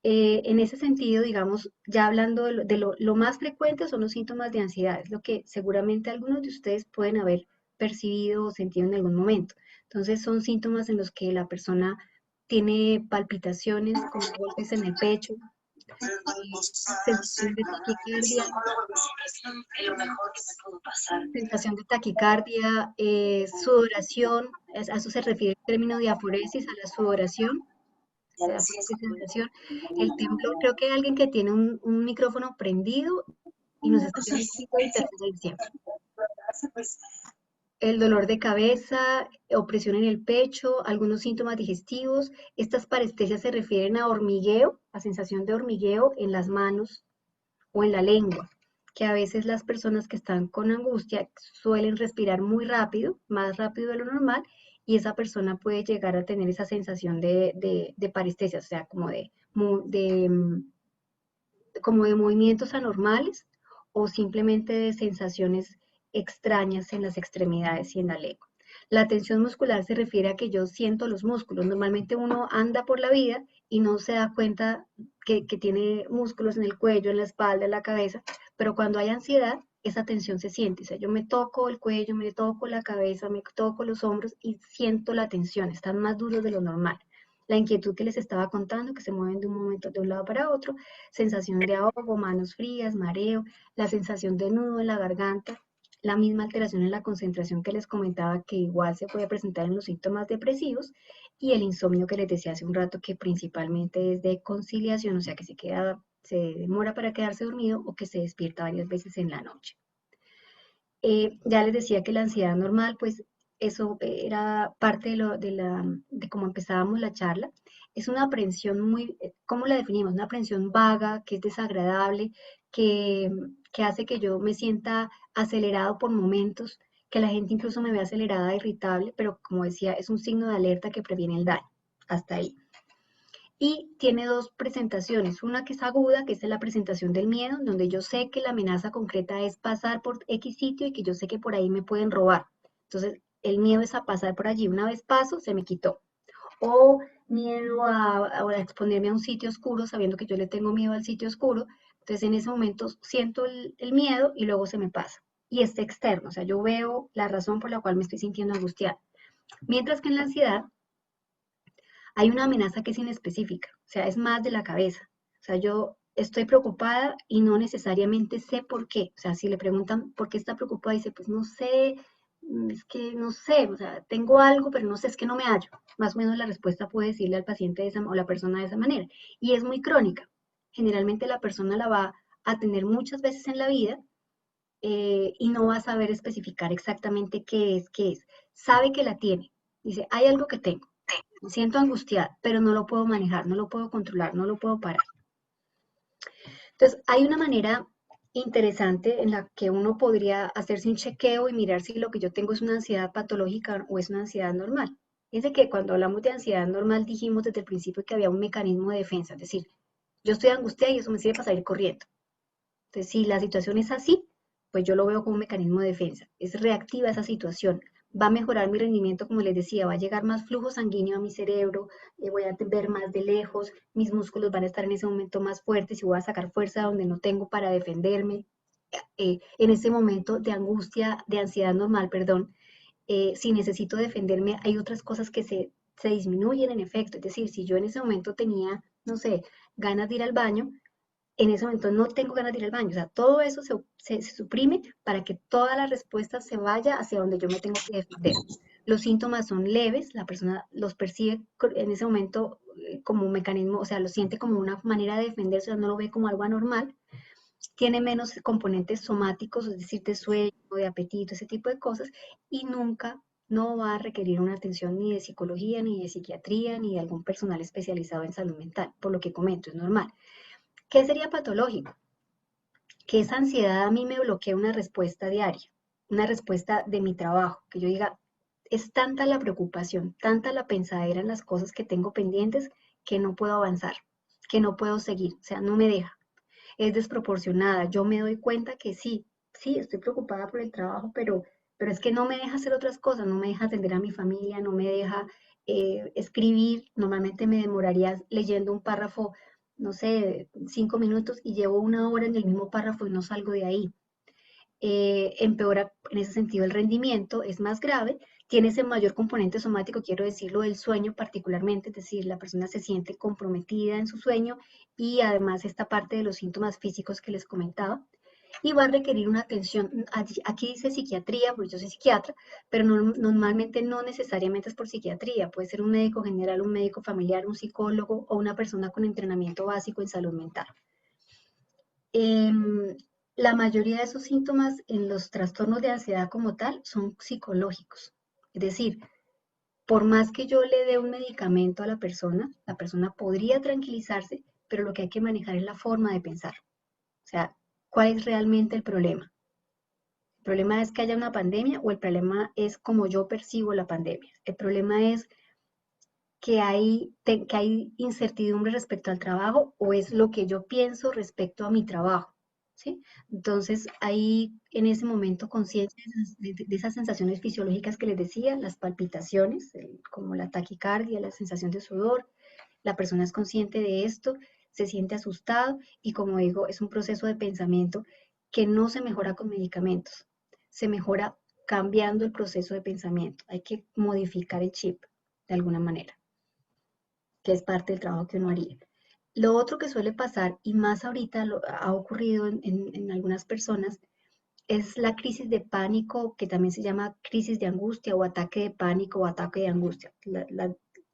En ese sentido, digamos, ya hablando de lo más frecuente son los síntomas de ansiedad, es lo que seguramente algunos de ustedes pueden haber percibido o sentido en algún momento. Entonces son síntomas en los que la persona tiene palpitaciones, como golpes en el pecho, sensación de taquicardia, sudoración, a eso se refiere el término diaforesis, a la sudoración. El temblor, creo que hay alguien que tiene un micrófono prendido y nos está haciendo un tipo de interferencia. el dolor de cabeza, opresión en el pecho, algunos síntomas digestivos. Estas parestesias se refieren a hormigueo, a sensación de hormigueo en las manos o en la lengua, que a veces las personas que están con angustia suelen respirar muy rápido, más rápido de lo normal, y esa persona puede llegar a tener esa sensación de parestesia, o sea, como de movimientos anormales o simplemente de sensaciones extrañas en las extremidades y en la lengua. La tensión muscular se refiere a que yo siento los músculos. Normalmente uno anda por la vida y no se da cuenta que tiene músculos en el cuello, en la espalda, en la cabeza, pero cuando hay ansiedad, esa tensión se siente. O sea, yo me toco el cuello, me toco la cabeza, me toco los hombros y siento la tensión, están más duros de lo normal. La inquietud que les estaba contando, que se mueven de un momento de un lado para otro, sensación de ahogo, manos frías, mareo, la sensación de nudo en la garganta, la misma alteración en la concentración que les comentaba que igual se puede presentar en los síntomas depresivos, y el insomnio que les decía hace un rato que principalmente es de conciliación, o sea que se demora para quedarse dormido o que se despierta varias veces en la noche. Ya les decía que la ansiedad normal, pues eso era parte de cómo empezábamos la charla. Es una aprensión muy, ¿cómo la definimos? Una aprensión vaga, que es desagradable, que hace que yo me sienta acelerado por momentos, que la gente incluso me ve acelerada, irritable, pero como decía, es un signo de alerta que previene el daño. Hasta ahí. Y tiene dos presentaciones, una que es aguda, que es la presentación del miedo, donde yo sé que la amenaza concreta es pasar por X sitio y que yo sé que por ahí me pueden robar. Entonces, el miedo es a pasar por allí. Una vez paso, se me quitó. O miedo a exponerme a un sitio oscuro, sabiendo que yo le tengo miedo al sitio oscuro. Entonces, en ese momento siento el miedo y luego se me pasa. Y es externo, o sea, yo veo la razón por la cual me estoy sintiendo angustiada. Mientras que en la ansiedad, hay una amenaza que es inespecífica, o sea, es más de la cabeza. O sea, yo estoy preocupada y no necesariamente sé por qué. O sea, si le preguntan por qué está preocupada, dice, pues no sé, es que no sé, o sea, tengo algo, pero no sé, es que no me hallo. Más o menos la respuesta puede decirle al paciente o la persona de esa manera. Y es muy crónica. Generalmente la persona la va a tener muchas veces en la vida y no va a saber especificar exactamente qué es, qué es. Sabe que la tiene. Dice, hay algo que tengo. Me siento angustiada, pero no lo puedo manejar, no lo puedo controlar, no lo puedo parar. Entonces, hay una manera interesante en la que uno podría hacerse un chequeo y mirar si lo que yo tengo es una ansiedad patológica o es una ansiedad normal. Dice que cuando hablamos de ansiedad normal dijimos desde el principio que había un mecanismo de defensa, es decir, yo estoy angustiada y eso me sirve para salir corriendo. Entonces, si la situación es así, pues yo lo veo como un mecanismo de defensa. Es reactiva esa situación. Va a mejorar mi rendimiento, como les decía, va a llegar más flujo sanguíneo a mi cerebro, voy a ver más de lejos, mis músculos van a estar en ese momento más fuertes y voy a sacar fuerza donde no tengo para defenderme. En ese momento de angustia, de ansiedad normal, perdón, si necesito defenderme, hay otras cosas que se disminuyen en efecto. Es decir, si yo en ese momento tenía, no sé, ganas de ir al baño, en ese momento no tengo ganas de ir al baño. O sea, todo eso se suprime para que toda la respuesta se vaya hacia donde yo me tengo que defender. Los síntomas son leves, la persona los percibe en ese momento como un mecanismo, o sea, lo siente como una manera de defenderse, o sea, no lo ve como algo anormal. Tiene menos componentes somáticos, es decir, de sueño, de apetito, ese tipo de cosas, y nunca no va a requerir una atención ni de psicología, ni de psiquiatría, ni de algún personal especializado en salud mental, por lo que comento, es normal. ¿Qué sería patológico? Que esa ansiedad a mí me bloquea una respuesta diaria, una respuesta de mi trabajo, que yo diga, es tanta la preocupación, tanta la pensadera en las cosas que tengo pendientes que no puedo avanzar, que no puedo seguir, o sea, no me deja. Es desproporcionada, yo me doy cuenta que sí, estoy preocupada por el trabajo, pero es que no me deja hacer otras cosas, no me deja atender a mi familia, no me deja escribir, normalmente me demoraría leyendo un párrafo, no sé, 5 minutos y llevo 1 hora en el mismo párrafo y no salgo de ahí. Empeora en ese sentido el rendimiento, es más grave, tiene ese mayor componente somático, quiero decirlo, del sueño particularmente, es decir, la persona se siente comprometida en su sueño y además esta parte de los síntomas físicos que les comentaba, y va a requerir una atención, aquí dice psiquiatría, porque yo soy psiquiatra, pero normalmente no necesariamente es por psiquiatría, puede ser un médico general, un médico familiar, un psicólogo o una persona con entrenamiento básico en salud mental. La mayoría de esos síntomas en los trastornos de ansiedad como tal son psicológicos. Es decir, por más que yo le dé un medicamento a la persona podría tranquilizarse, pero lo que hay que manejar es la forma de pensar. O sea, ¿cuál es realmente el problema? ¿El problema es que haya una pandemia o el problema es como yo percibo la pandemia? El problema es que hay incertidumbre respecto al trabajo o es lo que yo pienso respecto a mi trabajo, ¿sí? Entonces, hay en ese momento conciencia de esas sensaciones fisiológicas que les decía, las palpitaciones, como la taquicardia, la sensación de sudor, la persona es consciente de esto, se siente asustado y como digo, es un proceso de pensamiento que no se mejora con medicamentos, se mejora cambiando el proceso de pensamiento. Hay que modificar el chip de alguna manera, que es parte del trabajo que uno haría. Lo otro que suele pasar, y más ahorita ha ocurrido en algunas personas, es la crisis de pánico, que también se llama crisis de angustia o ataque de pánico o ataque de angustia.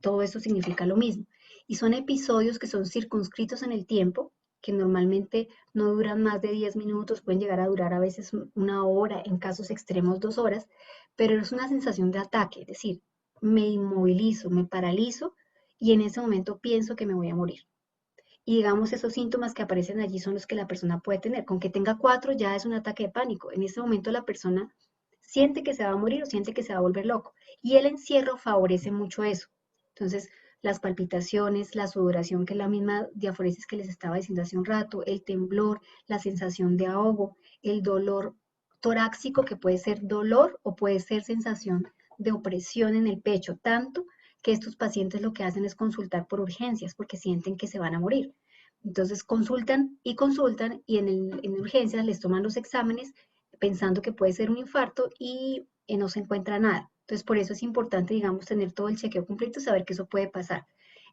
Todo eso significa lo mismo. Y son episodios que son circunscritos en el tiempo, que normalmente no duran más de 10 minutos, pueden llegar a durar a veces una hora, en casos extremos 2 horas, pero es una sensación de ataque, es decir, me inmovilizo, me paralizo y en ese momento pienso que me voy a morir. Y digamos, esos síntomas que aparecen allí son los que la persona puede tener. Con que tenga 4 ya es un ataque de pánico. En ese momento la persona siente que se va a morir o siente que se va a volver loco. Y el encierro favorece mucho eso. Entonces, las palpitaciones, la sudoración, que es la misma diaforesis que les estaba diciendo hace un rato, el temblor, la sensación de ahogo, el dolor torácico, que puede ser dolor o puede ser sensación de opresión en el pecho, tanto que estos pacientes lo que hacen es consultar por urgencias porque sienten que se van a morir. Entonces consultan y en urgencias les toman los exámenes pensando que puede ser un infarto y no se encuentra nada. Entonces por eso es importante, digamos, tener todo el chequeo completo y saber que eso puede pasar.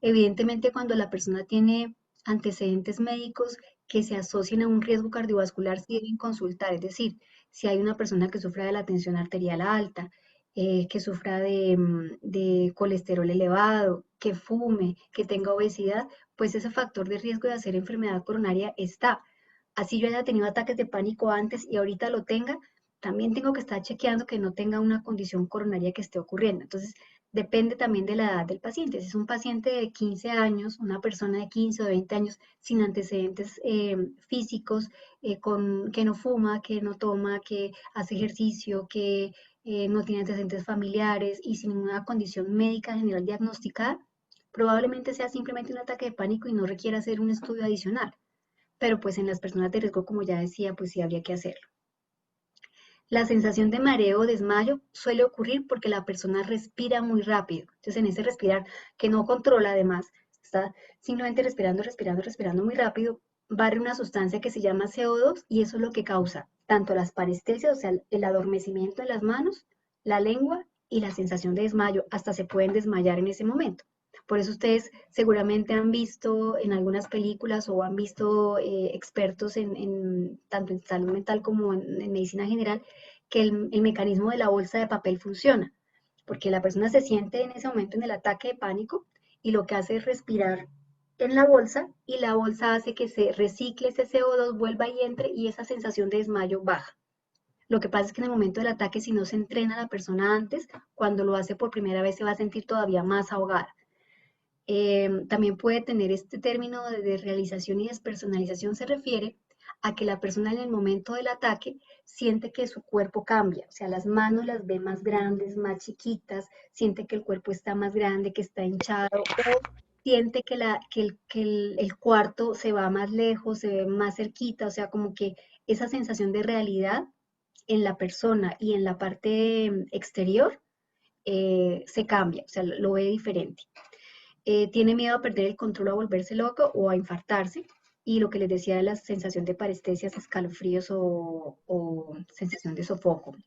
Evidentemente cuando la persona tiene antecedentes médicos que se asocien a un riesgo cardiovascular, sí deben consultar, es decir, si hay una persona que sufra de la tensión arterial alta, que sufra de colesterol elevado, que fume, que tenga obesidad, pues ese factor de riesgo de hacer enfermedad coronaria está. Así yo haya tenido ataques de pánico antes y ahorita lo tenga, también tengo que estar chequeando que no tenga una condición coronaria que esté ocurriendo. Entonces, depende también de la edad del paciente. Si es un paciente de 15 años, una persona de 15 o 20 años sin antecedentes físicos, que no fuma, que no toma, que hace ejercicio, que no tiene antecedentes familiares y sin ninguna condición médica general diagnosticada, probablemente sea simplemente un ataque de pánico y no requiera hacer un estudio adicional. Pero pues en las personas de riesgo, como ya decía, pues sí habría que hacerlo. La sensación de mareo o desmayo suele ocurrir porque la persona respira muy rápido. Entonces, en ese respirar que no controla, además, está simplemente respirando muy rápido, barre una sustancia que se llama CO2 y eso es lo que causa tanto las parestesias, o sea, el adormecimiento en las manos, la lengua y la sensación de desmayo. Hasta se pueden desmayar en ese momento. Por eso ustedes seguramente han visto en algunas películas o han visto expertos tanto en salud mental como en medicina general que el mecanismo de la bolsa de papel funciona, porque la persona se siente en ese momento en el ataque de pánico y lo que hace es respirar en la bolsa y la bolsa hace que se recicle ese CO2, vuelva y entre y esa sensación de desmayo baja. Lo que pasa es que en el momento del ataque, si no se entrena a la persona antes, cuando lo hace por primera vez se va a sentir todavía más ahogada. También puede tener este término de realización y despersonalización, se refiere a que la persona en el momento del ataque siente que su cuerpo cambia, o sea, las manos las ve más grandes, más chiquitas, siente que el cuerpo está más grande, que está hinchado, o siente que el cuarto se va más lejos, se ve más cerquita, o sea, como que esa sensación de realidad en la persona y en la parte exterior se cambia, o sea, lo ve diferente. Tiene miedo a perder el control, a volverse loco o a infartarse. Y lo que les decía de la sensación de parestesias, escalofríos o sensación de sofoco.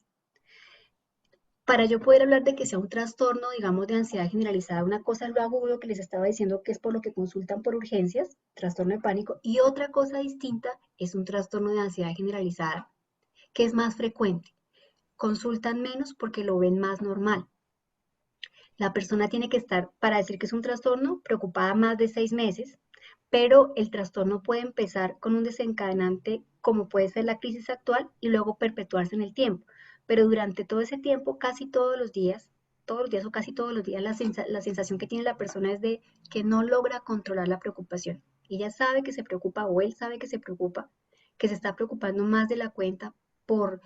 Para yo poder hablar de que sea un trastorno, digamos, de ansiedad generalizada, una cosa es lo agudo que les estaba diciendo, que es por lo que consultan por urgencias, trastorno de pánico, y otra cosa distinta es un trastorno de ansiedad generalizada, que es más frecuente. Consultan menos porque lo ven más normal. La persona tiene que estar, para decir que es un trastorno, preocupada más de 6 meses, pero el trastorno puede empezar con un desencadenante como puede ser la crisis actual, y luego perpetuarse en el tiempo. Pero durante todo ese tiempo, casi todos los días o casi todos los días, la sensación que tiene la persona es de que no logra controlar la preocupación. Ella sabe que se preocupa o él sabe que se preocupa, que se está preocupando más de la cuenta por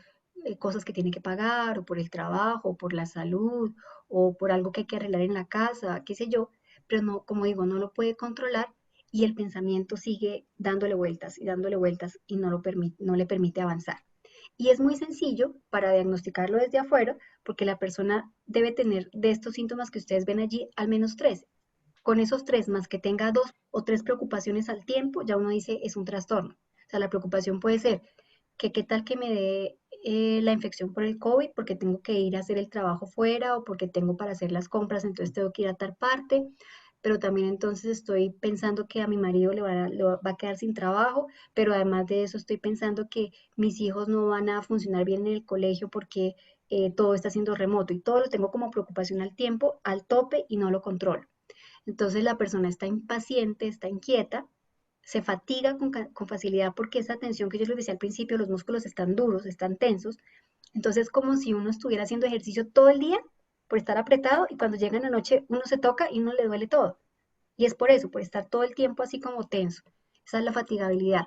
cosas que tiene que pagar, o por el trabajo, o por la salud, o por algo que hay que arreglar en la casa, qué sé yo, pero no, como digo, no lo puede controlar y el pensamiento sigue dándole vueltas y no le permite avanzar. Y es muy sencillo para diagnosticarlo desde afuera, porque la persona debe tener de estos síntomas que ustedes ven allí al menos 3. Con esos 3, más que tenga 2 o 3 preocupaciones al tiempo, ya uno dice es un trastorno. O sea, la preocupación puede ser que qué tal que me dé la infección por el COVID, porque tengo que ir a hacer el trabajo fuera o porque tengo para hacer las compras, entonces tengo que ir a tal parte, pero también entonces estoy pensando que a mi marido le va a quedar sin trabajo, pero además de eso estoy pensando que mis hijos no van a funcionar bien en el colegio porque todo está siendo remoto y todo lo tengo como preocupación al tiempo, al tope y no lo controlo. Entonces la persona está impaciente, está inquieta, se fatiga con facilidad porque esa tensión que yo les decía al principio, los músculos están duros, están tensos. Entonces es como si uno estuviera haciendo ejercicio todo el día por estar apretado y cuando llega en la noche uno se toca y uno le duele todo. Y es por eso, por estar todo el tiempo así como tenso. Esa es la fatigabilidad.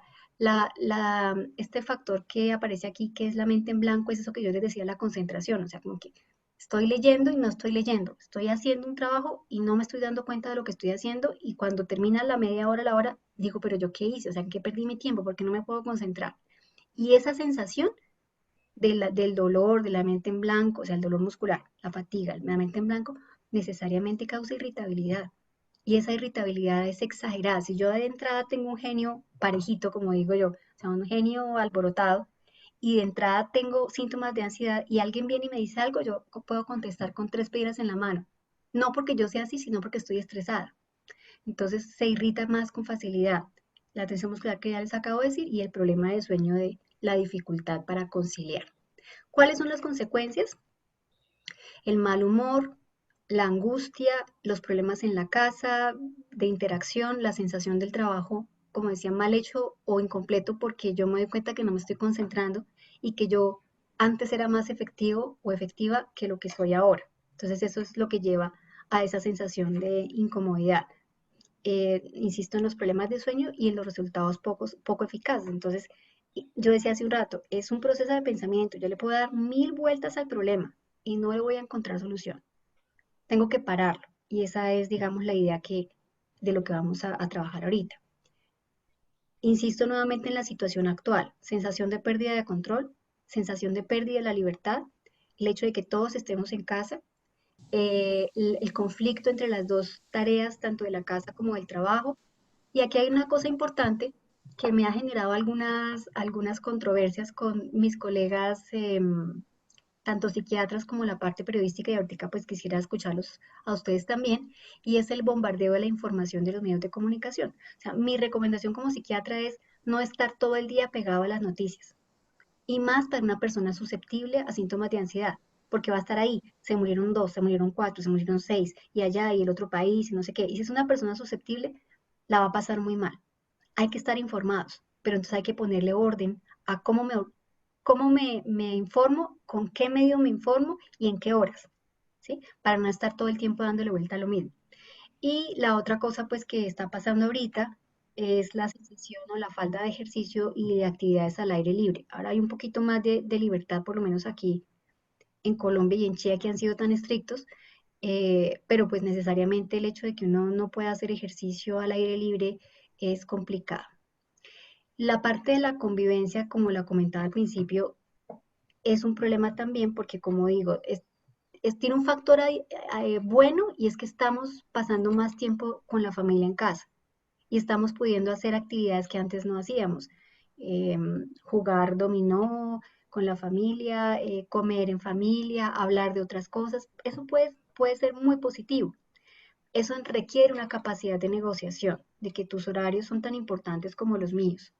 Este factor que aparece aquí, que es la mente en blanco, es eso que yo les decía, la concentración. O sea, como que estoy leyendo y no estoy leyendo. Estoy haciendo un trabajo y no me estoy dando cuenta de lo que estoy haciendo. Y cuando termina la media hora, la hora, digo, pero ¿yo qué hice? O sea, ¿en qué perdí mi tiempo? Porque no me puedo concentrar. Y esa sensación del dolor, de la mente en blanco, o sea, el dolor muscular, la fatiga, la mente en blanco, necesariamente causa irritabilidad. Y esa irritabilidad es exagerada. Si yo de entrada tengo un genio parejito, como digo yo, o sea, un genio alborotado, y de entrada tengo síntomas de ansiedad y alguien viene y me dice algo, yo puedo contestar con 3 piedras en la mano. No porque yo sea así, sino porque estoy estresada. Entonces se irrita más con facilidad. La tensión muscular que ya les acabo de decir y el problema de sueño de la dificultad para conciliar. ¿Cuáles son las consecuencias? El mal humor, la angustia, los problemas en la casa, de interacción, la sensación del trabajo, como decía, mal hecho o incompleto porque yo me doy cuenta que no me estoy concentrando y que yo antes era más efectivo o efectiva que lo que soy ahora. Entonces eso es lo que lleva a esa sensación de incomodidad. Insisto en los problemas de sueño y en los resultados poco eficaces. Entonces, yo decía hace un rato, es un proceso de pensamiento, yo le puedo dar 1000 vueltas al problema y no le voy a encontrar solución. Tengo que pararlo y esa es, digamos, la idea de lo que vamos a trabajar ahorita. Insisto nuevamente en la situación actual, sensación de pérdida de control, sensación de pérdida de la libertad, el hecho de que todos estemos en casa, el conflicto entre las dos tareas, tanto de la casa como del trabajo. Y aquí hay una cosa importante que me ha generado algunas controversias con mis colegas, tanto psiquiatras como la parte periodística, y ahorita pues quisiera escucharlos a ustedes también, y es el bombardeo de la información de los medios de comunicación. O sea, mi recomendación como psiquiatra es no estar todo el día pegado a las noticias, y más para una persona susceptible a síntomas de ansiedad, porque va a estar ahí, se murieron 2, se murieron 4, se murieron 6, y allá, y el otro país, y no sé qué. Y si es una persona susceptible, la va a pasar muy mal. Hay que estar informados, pero entonces hay que ponerle orden a cómo me informo, con qué medio me informo y en qué horas, ¿sí? Para no estar todo el tiempo dándole vuelta a lo mismo. Y la otra cosa pues que está pasando ahorita es la sensación o la falta de ejercicio y de actividades al aire libre. Ahora hay un poquito más de libertad, por lo menos aquí en Colombia y en Chile, que han sido tan estrictos, pero pues necesariamente el hecho de que uno no pueda hacer ejercicio al aire libre es complicado. La parte de la convivencia, como la comentaba al principio, es un problema también porque, como digo, tiene un factor bueno y es que estamos pasando más tiempo con la familia en casa y estamos pudiendo hacer actividades que antes no hacíamos. Jugar dominó con la familia, comer en familia, hablar de otras cosas. Eso puede ser muy positivo. Eso requiere una capacidad de negociación, de que tus horarios son tan importantes como los míos.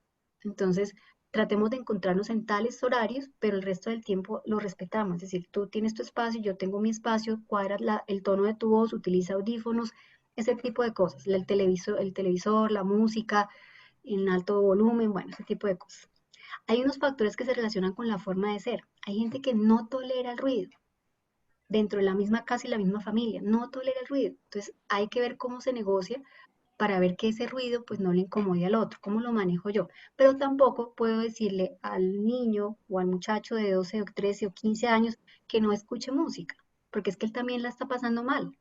Entonces, tratemos de encontrarnos en tales horarios, pero el resto del tiempo lo respetamos. Es decir, tú tienes tu espacio, yo tengo mi espacio, cuadras el tono de tu voz, utiliza audífonos, ese tipo de cosas. El televisor, la música en alto volumen, bueno, ese tipo de cosas. Hay unos factores que se relacionan con la forma de ser. Hay gente que no tolera el ruido dentro de la misma casa y la misma familia, no tolera el ruido. Entonces hay que ver cómo se negocia para ver que ese ruido pues no le incomode al otro, cómo lo manejo yo. Pero tampoco puedo decirle al niño o al muchacho de 12 o 13 o 15 años que no escuche música, porque es que él también la está pasando mal.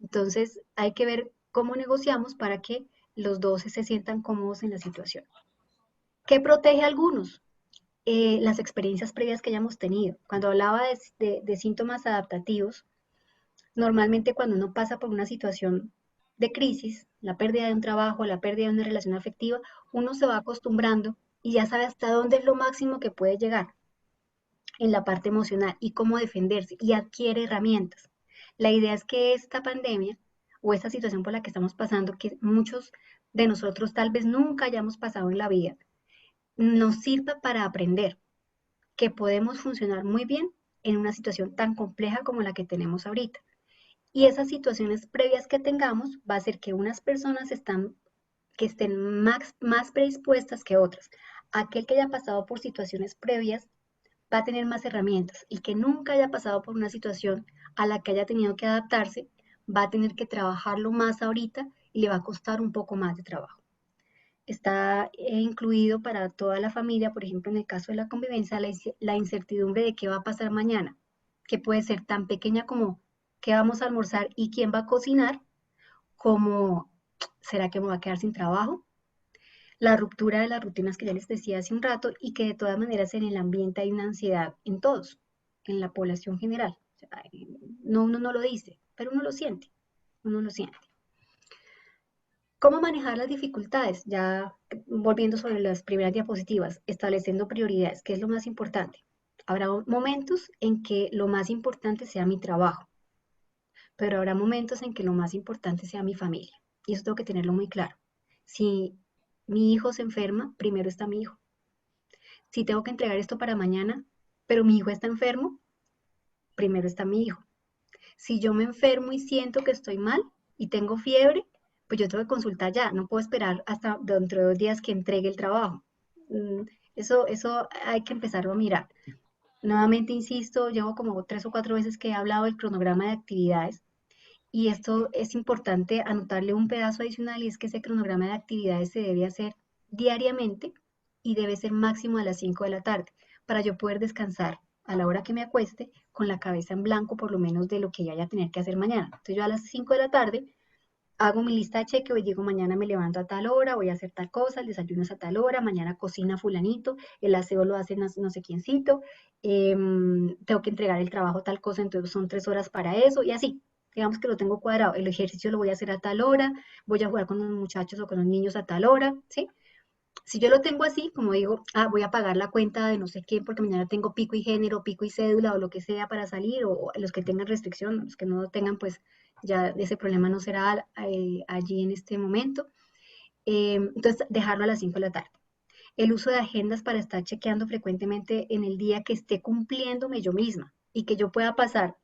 Entonces hay que ver cómo negociamos para que los dos se sientan cómodos en la situación. ¿Qué protege a algunos? Las experiencias previas que hayamos tenido. Cuando hablaba de síntomas adaptativos, normalmente cuando uno pasa por una situación de crisis, la pérdida de un trabajo, la pérdida de una relación afectiva, uno se va acostumbrando y ya sabe hasta dónde es lo máximo que puede llegar en la parte emocional y cómo defenderse y adquiere herramientas. La idea es que esta pandemia o esta situación por la que estamos pasando, que muchos de nosotros tal vez nunca hayamos pasado en la vida, nos sirva para aprender que podemos funcionar muy bien en una situación tan compleja como la que tenemos ahorita. Y esas situaciones previas que tengamos va a hacer que unas personas que estén más predispuestas que otras. Aquel que haya pasado por situaciones previas va a tener más herramientas. El que nunca haya pasado por una situación a la que haya tenido que adaptarse, va a tener que trabajarlo más ahorita y le va a costar un poco más de trabajo. Está incluido para toda la familia, por ejemplo, en el caso de la convivencia, la incertidumbre de qué va a pasar mañana, que puede ser tan pequeña como qué vamos a almorzar y quién va a cocinar, como ¿será que me va a quedar sin trabajo? La ruptura de las rutinas que ya les decía hace un rato y que de todas maneras en el ambiente hay una ansiedad en todos, en la población general. O sea, no, uno no lo dice, pero uno lo siente, uno lo siente. ¿Cómo manejar las dificultades? Ya volviendo sobre las primeras diapositivas, estableciendo prioridades, que es lo más importante. Habrá momentos en que lo más importante sea mi trabajo, pero habrá momentos en que lo más importante sea mi familia. Y eso tengo que tenerlo muy claro. Si mi hijo se enferma, primero está mi hijo. Si tengo que entregar esto para mañana, pero mi hijo está enfermo, primero está mi hijo. Si yo me enfermo y siento que estoy mal y tengo fiebre, pues yo tengo que consultar ya, no puedo esperar hasta dentro de 2 días que entregue el trabajo. Eso hay que empezarlo a mirar. Nuevamente insisto, llevo como 3 o 4 veces que he hablado del cronograma de actividades y esto es importante anotarle un pedazo adicional y es que ese cronograma de actividades se debe hacer diariamente y debe ser máximo a las 5 de la tarde para yo poder descansar a la hora que me acueste con la cabeza en blanco por lo menos de lo que vaya a tener que hacer mañana. Entonces yo a las 5 de la tarde hago mi lista de chequeo y digo mañana me levanto a tal hora, voy a hacer tal cosa, el desayuno es a tal hora, mañana cocina fulanito, el aseo lo hace no sé quiéncito, tengo que entregar el trabajo tal cosa, entonces son 3 horas para eso y así. Digamos que lo tengo cuadrado, el ejercicio lo voy a hacer a tal hora, voy a jugar con los muchachos o con los niños a tal hora, ¿sí? Si yo lo tengo así, como digo, voy a pagar la cuenta de no sé quién porque mañana tengo pico y género, pico y cédula o lo que sea para salir, o los que tengan restricción, los que no tengan, pues ya ese problema no será allí en este momento. Entonces, dejarlo a las 5 de la tarde. El uso de agendas para estar chequeando frecuentemente en el día que esté cumpliéndome yo misma y que yo pueda pasar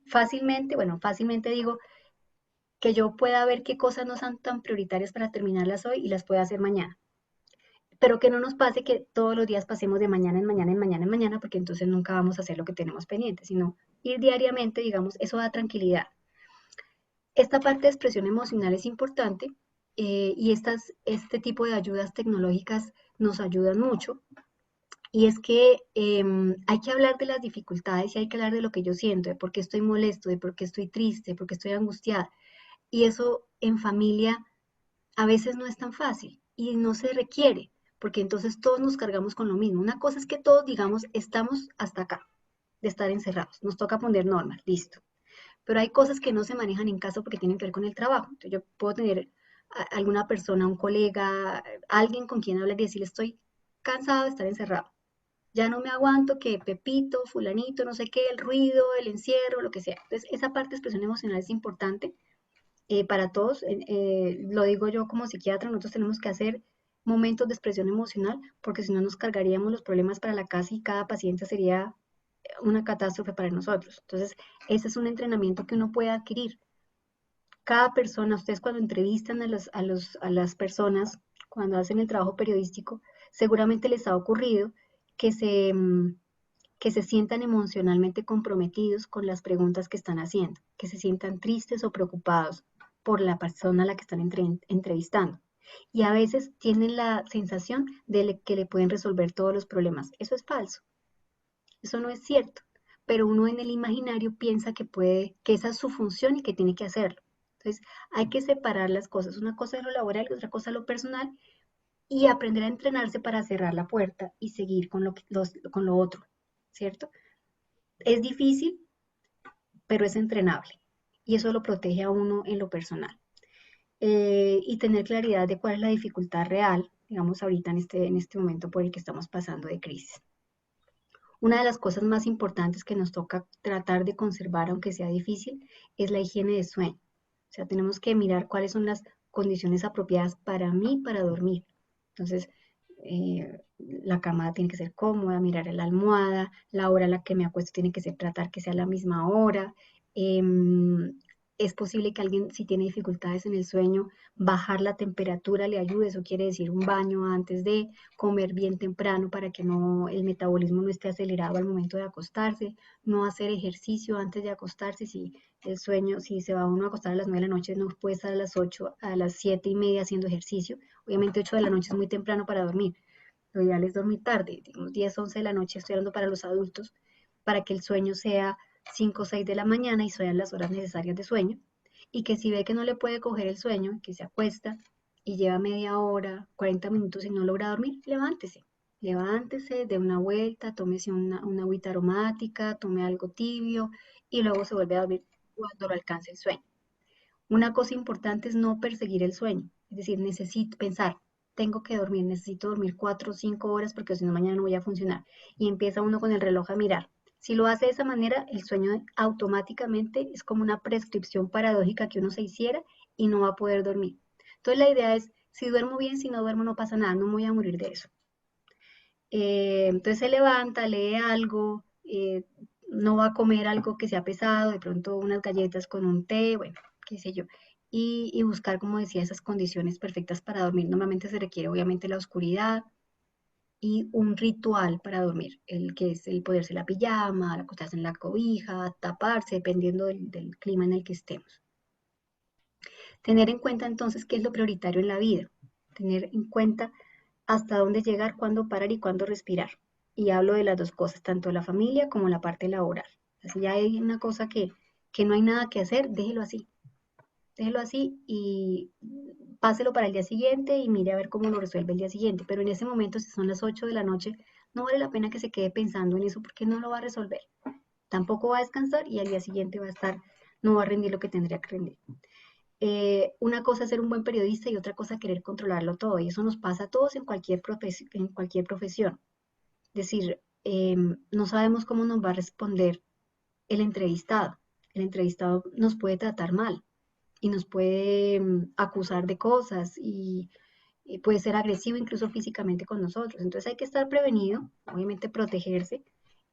fácilmente, bueno, fácilmente digo, que yo pueda ver qué cosas no son tan prioritarias para terminarlas hoy y las pueda hacer mañana. Pero que no nos pase que todos los días pasemos de mañana en mañana, en mañana, en mañana, porque entonces nunca vamos a hacer lo que tenemos pendiente, sino ir diariamente, digamos, eso da tranquilidad. Esta parte de expresión emocional es importante y este tipo de ayudas tecnológicas nos ayudan mucho. Y es que hay que hablar de las dificultades y hay que hablar de lo que yo siento, de por qué estoy molesto, de por qué estoy triste, de por qué estoy angustiada. Y eso en familia a veces no es tan fácil y no se requiere, porque entonces todos nos cargamos con lo mismo. Una cosa es que todos digamos, estamos hasta acá de estar encerrados, nos toca poner normas, listo. Pero hay cosas que no se manejan en casa porque tienen que ver con el trabajo. Entonces yo puedo tener alguna persona, un colega, alguien con quien hablar y decirle, estoy cansado de estar encerrado. Ya no me aguanto que Pepito, fulanito, no sé qué, el ruido, el encierro, lo que sea. Entonces esa parte de expresión emocional es importante para todos, lo digo yo como psiquiatra, nosotros tenemos que hacer momentos de expresión emocional, porque si no nos cargaríamos los problemas para la casa y cada paciente sería una catástrofe para nosotros. Entonces, ese es un entrenamiento que uno puede adquirir. Cada persona, ustedes cuando entrevistan a las personas, cuando hacen el trabajo periodístico, Seguramente les ha ocurrido que que se sientan emocionalmente comprometidos con las preguntas que están haciendo, que se sientan tristes o preocupados por la persona a la que están entrevistando. Y a veces tienen la sensación de que le pueden resolver todos los problemas. Eso es falso, eso no es cierto, pero uno en el imaginario piensa que puede, que esa es su función y que tiene que hacerlo. Entonces, hay que separar las cosas. Una cosa es lo laboral y otra cosa es lo personal, y aprender a entrenarse para cerrar la puerta y seguir con con lo otro, ¿cierto? Es difícil, pero es entrenable. Y eso lo protege a uno en lo personal. Y tener claridad de cuál es la dificultad real, digamos, ahorita en este momento por el que estamos pasando de crisis. Una de las cosas más importantes que nos toca tratar de conservar, aunque sea difícil, es la higiene de sueño. O sea, tenemos que mirar cuáles son las condiciones apropiadas para mí para dormir. Entonces, la cama tiene que ser cómoda, mirar la almohada, la hora a la que me acuesto tiene que ser tratar que sea la misma hora. Es posible que alguien, si tiene dificultades en el sueño, bajar la temperatura le ayude. Eso quiere decir un baño antes de comer bien temprano para que no, el metabolismo no esté acelerado al momento de acostarse, no hacer ejercicio antes de acostarse. Si el sueño, si se va uno a acostar a las 9 de la noche, no puede estar a las 8, a las 7 y media haciendo ejercicio. Obviamente 8 de la noche es muy temprano para dormir. Lo ideal es dormir tarde, digamos 10, 11 de la noche, estoy hablando para los adultos, para que el sueño sea 5 o 6 de la mañana y sean las horas necesarias de sueño. Y que si ve que no le puede coger el sueño, que se acuesta y lleva media hora, 40 minutos y no logra dormir, levántese. Levántese, dé una vuelta, tómese una agüita aromática, tome algo tibio y luego se vuelve a dormir cuando lo alcance el sueño. Una cosa importante es no perseguir el sueño, es decir, necesito pensar, tengo que dormir, necesito dormir 4 o 5 horas porque si no mañana no voy a funcionar. Y empieza uno con el reloj a mirar. Si lo hace de esa manera, el sueño automáticamente es como una prescripción paradójica que uno se hiciera y no va a poder dormir. Entonces la idea es, si duermo bien, si no duermo no pasa nada, no me voy a morir de eso. Entonces se levanta, lee algo, no va a comer algo que sea pesado, de pronto unas galletas con un té, bueno, qué sé yo, y buscar, como decía, esas condiciones perfectas para dormir. Normalmente se requiere obviamente la oscuridad y un ritual para dormir, el que es el ponerse la pijama, acostarse en la cobija, taparse, dependiendo del clima en el que estemos. Tener en cuenta entonces qué es lo prioritario en la vida, tener en cuenta hasta dónde llegar, cuándo parar y cuándo respirar. Y hablo de las dos cosas, tanto la familia como la parte laboral. Si ya hay una cosa que no hay nada que hacer, déjelo así y páselo para el día siguiente y mire a ver cómo lo resuelve el día siguiente. Pero en ese momento, si son las 8 de la noche, no vale la pena que se quede pensando en eso porque no lo va a resolver. Tampoco va a descansar y al día siguiente va a estar, no va a rendir lo que tendría que rendir. Una cosa es ser un buen periodista y otra cosa querer controlarlo todo. Y eso nos pasa a todos en cualquier profesión. Es decir, no sabemos cómo nos va a responder el entrevistado. El entrevistado nos puede tratar mal y nos puede acusar de cosas y puede ser agresivo incluso físicamente con nosotros. Entonces hay que estar prevenido, obviamente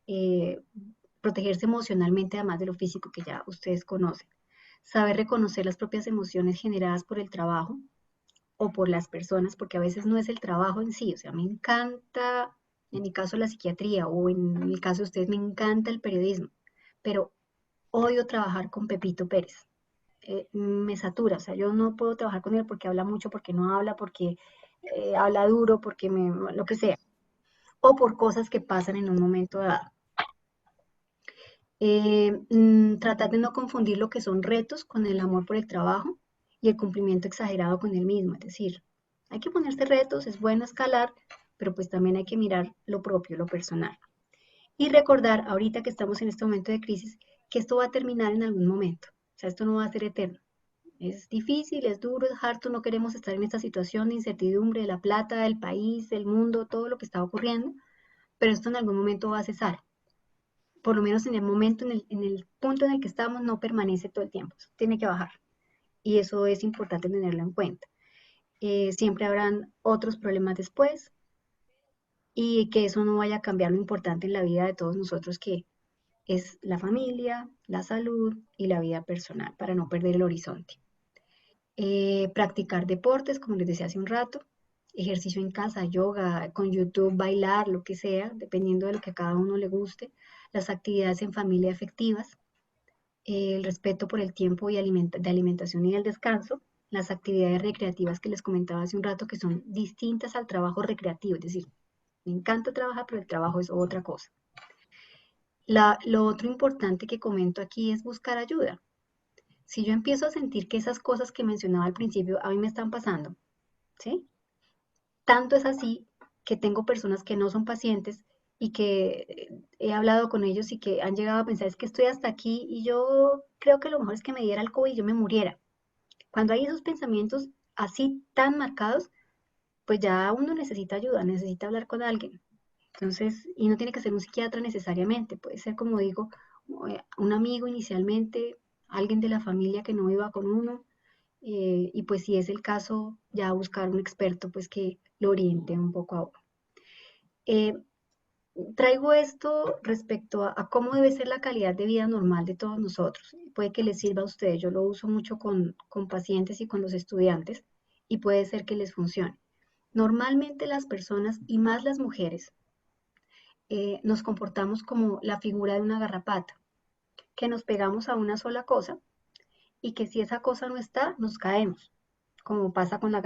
eh, protegerse emocionalmente además de lo físico que ya ustedes conocen. Saber reconocer las propias emociones generadas por el trabajo o por las personas, porque a veces no es el trabajo en sí, o sea, me encanta, en mi caso la psiquiatría o en el caso de ustedes, me encanta el periodismo, pero odio trabajar con Pepito Pérez. Me satura, o sea, yo no puedo trabajar con él porque habla mucho, porque no habla, porque habla duro, porque lo que sea, o por cosas que pasan en un momento dado. Tratar de no confundir lo que son retos con el amor por el trabajo y el cumplimiento exagerado con el mismo. Es decir, hay que ponerse retos, es bueno escalar, pero pues también hay que mirar lo propio, lo personal. Y recordar, ahorita que estamos en este momento de crisis, que esto va a terminar en algún momento. O sea, esto no va a ser eterno. Es difícil, es duro, es harto, no queremos estar en esta situación de incertidumbre de la plata, del país, del mundo, todo lo que está ocurriendo, pero esto en algún momento va a cesar. Por lo menos en el momento, en el punto en el que estamos, no permanece todo el tiempo, tiene que bajar. Y eso es importante tenerlo en cuenta. Siempre habrán otros problemas después y que eso no vaya a cambiar lo importante en la vida de todos nosotros, que es la familia, la salud y la vida personal, para no perder el horizonte. Practicar deportes, como les decía hace un rato, ejercicio en casa, yoga, con YouTube, bailar, lo que sea, dependiendo de lo que a cada uno le guste, las actividades en familia efectivas, el respeto por el tiempo y de alimentación y el descanso, las actividades recreativas que les comentaba hace un rato, que son distintas al trabajo recreativo, es decir, me encanta trabajar, pero el trabajo es otra cosa. Lo otro importante que comento aquí es buscar ayuda. Si yo empiezo a sentir que esas cosas que mencionaba al principio a mí me están pasando, ¿sí? Tanto es así que tengo personas que no son pacientes y que he hablado con ellos y que han llegado a pensar, es que estoy hasta aquí y yo creo que lo mejor es que me diera el COVID y yo me muriera. Cuando hay esos pensamientos así tan marcados, pues ya uno necesita ayuda, necesita hablar con alguien. Entonces, y no tiene que ser un psiquiatra necesariamente, puede ser, como digo, un amigo inicialmente, alguien de la familia que no viva con uno, y pues si es el caso, ya buscar un experto pues que lo oriente un poco a uno. Eh, Traigo esto respecto a cómo debe ser la calidad de vida normal de todos nosotros. Puede que les sirva a ustedes, yo lo uso mucho con pacientes y con los estudiantes y puede ser que les funcione. Normalmente las personas, y más las mujeres, nos comportamos como la figura de una garrapata, que nos pegamos a una sola cosa y que si esa cosa no está, nos caemos, como pasa con la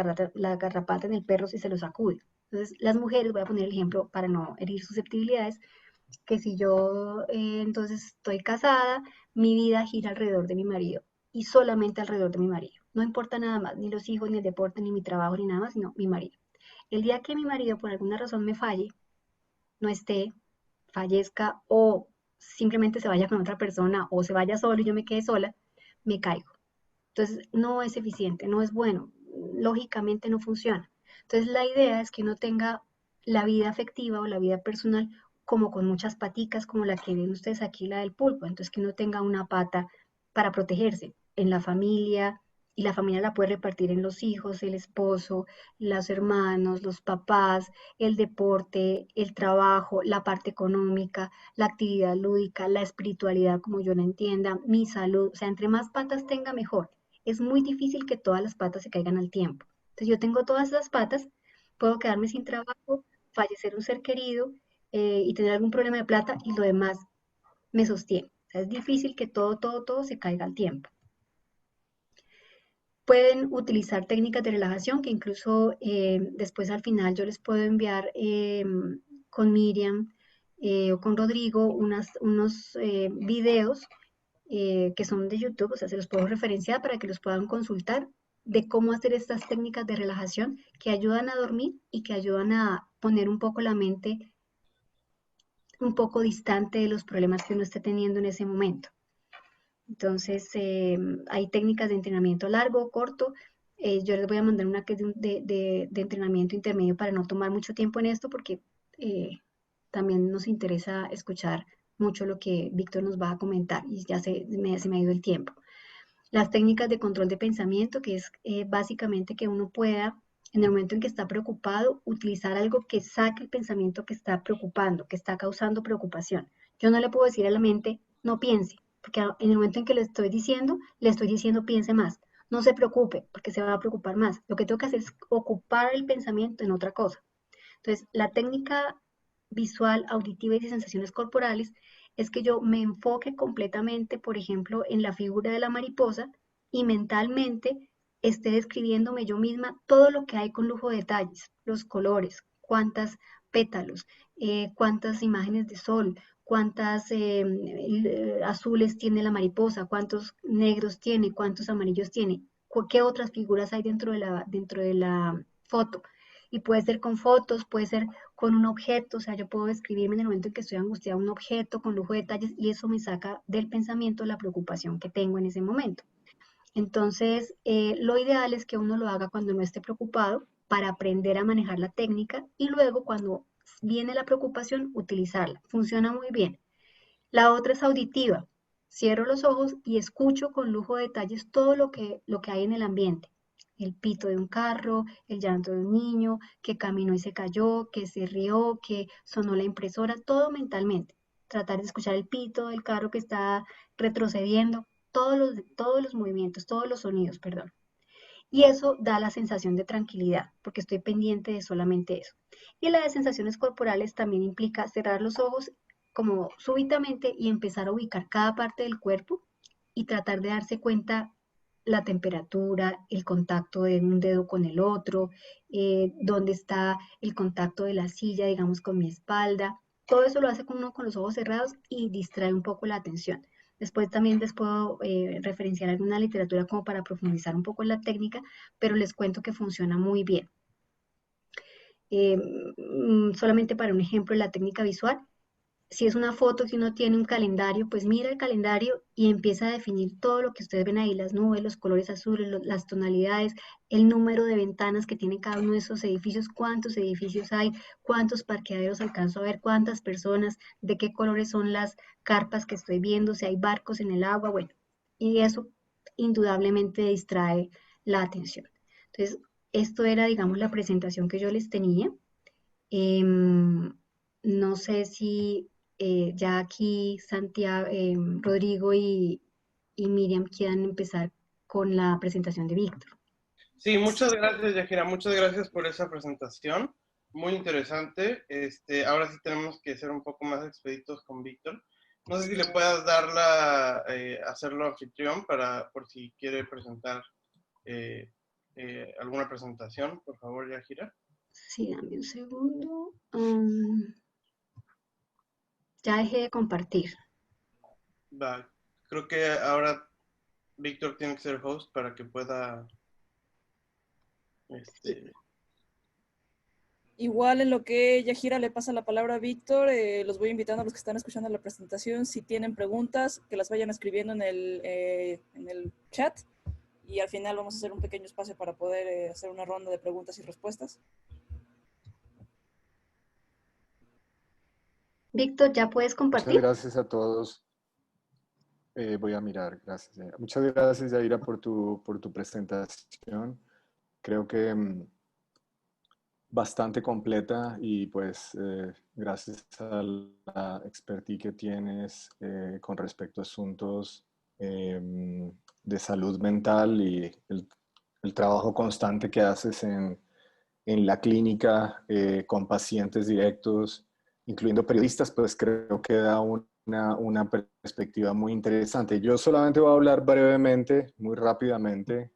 garrapata en el perro si se lo sacude. Entonces, las mujeres, voy a poner el ejemplo para no herir susceptibilidades, que si yo entonces estoy casada, mi vida gira alrededor de mi marido y solamente alrededor de mi marido. No importa nada más, ni los hijos, ni el deporte, ni mi trabajo, ni nada más, sino mi marido. El día que mi marido por alguna razón me falle, no esté, fallezca o simplemente se vaya con otra persona o se vaya solo y yo me quede sola, me caigo. Entonces no es eficiente, no es bueno, lógicamente no funciona. Entonces la idea es que uno tenga la vida afectiva o la vida personal como con muchas paticas, como la que ven ustedes aquí, la del pulpo. Entonces que uno tenga una pata para protegerse en la familia, y la familia la puede repartir en los hijos, el esposo, los hermanos, los papás, el deporte, el trabajo, la parte económica, la actividad lúdica, la espiritualidad como yo la entienda, mi salud. O sea, entre más patas tenga, mejor. Es muy difícil que todas las patas se caigan al tiempo. Entonces yo tengo todas esas patas, puedo quedarme sin trabajo, fallecer un ser querido, y tener algún problema de plata y lo demás me sostiene. O sea, es difícil que todo se caiga al tiempo. Pueden utilizar técnicas de relajación que incluso después al final yo les puedo enviar con Miriam o con Rodrigo unos videos que son de YouTube, o sea, se los puedo referenciar para que los puedan consultar de cómo hacer estas técnicas de relajación que ayudan a dormir y que ayudan a poner un poco la mente un poco distante de los problemas que uno esté teniendo en ese momento. Entonces, hay técnicas de entrenamiento largo, corto. Yo les voy a mandar una que es de entrenamiento intermedio para no tomar mucho tiempo en esto, porque también nos interesa escuchar mucho lo que Víctor nos va a comentar y ya se me ha ido el tiempo. Las técnicas de control de pensamiento, que es básicamente que uno pueda, en el momento en que está preocupado, utilizar algo que saque el pensamiento que está preocupando, que está causando preocupación. Yo no le puedo decir a la mente, no piense, porque en el momento en que le estoy diciendo piense más. No se preocupe, porque se va a preocupar más. Lo que tengo que hacer es ocupar el pensamiento en otra cosa. Entonces, la técnica visual, auditiva y de sensaciones corporales es que yo me enfoque completamente, por ejemplo, en la figura de la mariposa y mentalmente esté describiéndome yo misma todo lo que hay con lujo de detalles, los colores, cuántas pétalos, cuántas imágenes de sol, cuántas azules tiene la mariposa, cuántos negros tiene, cuántos amarillos tiene, qué otras figuras hay dentro de la foto. Y puede ser con fotos, puede ser con un objeto, o sea, yo puedo describirme en el momento en que estoy angustiada un objeto con lujo de detalles y eso me saca del pensamiento la preocupación que tengo en ese momento. Entonces, lo ideal es que uno lo haga cuando no esté preocupado para aprender a manejar la técnica y luego cuando viene la preocupación, utilizarla. Funciona muy bien. La otra es auditiva. Cierro los ojos y escucho con lujo de detalles todo lo que hay en el ambiente. El pito de un carro, el llanto de un niño, que caminó y se cayó, que se rió, que sonó la impresora, todo mentalmente. Tratar de escuchar el pito del carro que está retrocediendo, todos los movimientos, todos los sonidos, perdón. Y eso da la sensación de tranquilidad, porque estoy pendiente de solamente eso. Y la de sensaciones corporales también implica cerrar los ojos como súbitamente y empezar a ubicar cada parte del cuerpo y tratar de darse cuenta la temperatura, el contacto de un dedo con el otro, dónde está el contacto de la silla, digamos, con mi espalda. Todo eso lo hace uno con los ojos cerrados y distrae un poco la atención. Después también les puedo referenciar alguna literatura como para profundizar un poco en la técnica, pero les cuento que funciona muy bien. Solamente para un ejemplo, la técnica visual, si es una foto que uno tiene un calendario, pues mira el calendario y empieza a definir todo lo que ustedes ven ahí, las nubes, los colores azules, las tonalidades, el número de ventanas que tiene cada uno de esos edificios, cuántos edificios hay, cuántos parqueaderos alcanzo a ver, cuántas personas, de qué colores son las carpas que estoy viendo, si hay barcos en el agua, bueno, y eso indudablemente distrae la atención. Entonces, esto era, digamos, la presentación que yo les tenía. No sé si ya aquí Santiago, Rodrigo y Miriam quieran empezar con la presentación de Víctor. Sí, muchas gracias, Yajira. Muchas gracias por esa presentación. Muy interesante. Ahora sí tenemos que ser un poco más expeditos con Víctor. No sé si le puedas dar hacerlo anfitrión por si quiere presentar alguna presentación, por favor, Yajira. Sí, dame un segundo. Ya dejé de compartir. Va. Creo que ahora Víctor tiene que ser host para que pueda... Igual en lo que Yajira le pasa la palabra a Víctor, los voy invitando a los que están escuchando la presentación, si tienen preguntas, que las vayan escribiendo en el chat y al final vamos a hacer un pequeño espacio para poder hacer una ronda de preguntas y respuestas. Víctor, ¿ya puedes compartir? Muchas gracias a todos. Voy a mirar, gracias. Yaira. Muchas gracias, Yaira, por tu presentación. Creo que bastante completa y pues gracias a la expertise que tienes con respecto a asuntos de salud mental y el trabajo constante que haces en la clínica con pacientes directos, incluyendo periodistas, pues creo que da una perspectiva muy interesante. Yo solamente voy a hablar brevemente, muy rápidamente,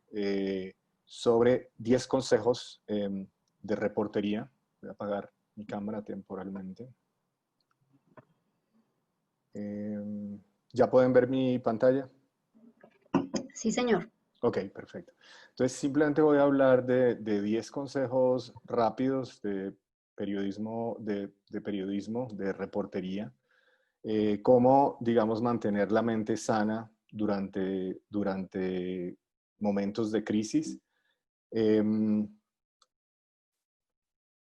sobre 10 consejos de reportería. Voy a apagar mi cámara temporalmente. ¿Ya pueden ver mi pantalla? Sí, señor. Ok, perfecto. Entonces, simplemente voy a hablar de 10 consejos rápidos de periodismo, de reportería. Cómo, digamos, mantener la mente sana durante momentos de crisis.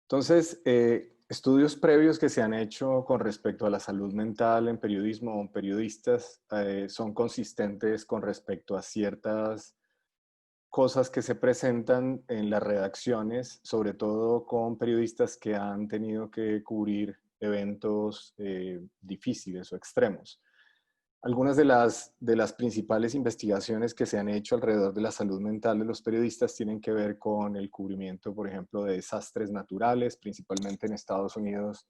Entonces, estudios previos que se han hecho con respecto a la salud mental en periodismo o periodistas son consistentes con respecto a ciertas cosas que se presentan en las redacciones, sobre todo con periodistas que han tenido que cubrir eventos difíciles o extremos. Algunas de las principales investigaciones que se han hecho alrededor de la salud mental de los periodistas tienen que ver con el cubrimiento, por ejemplo, de desastres naturales, principalmente en Estados Unidos.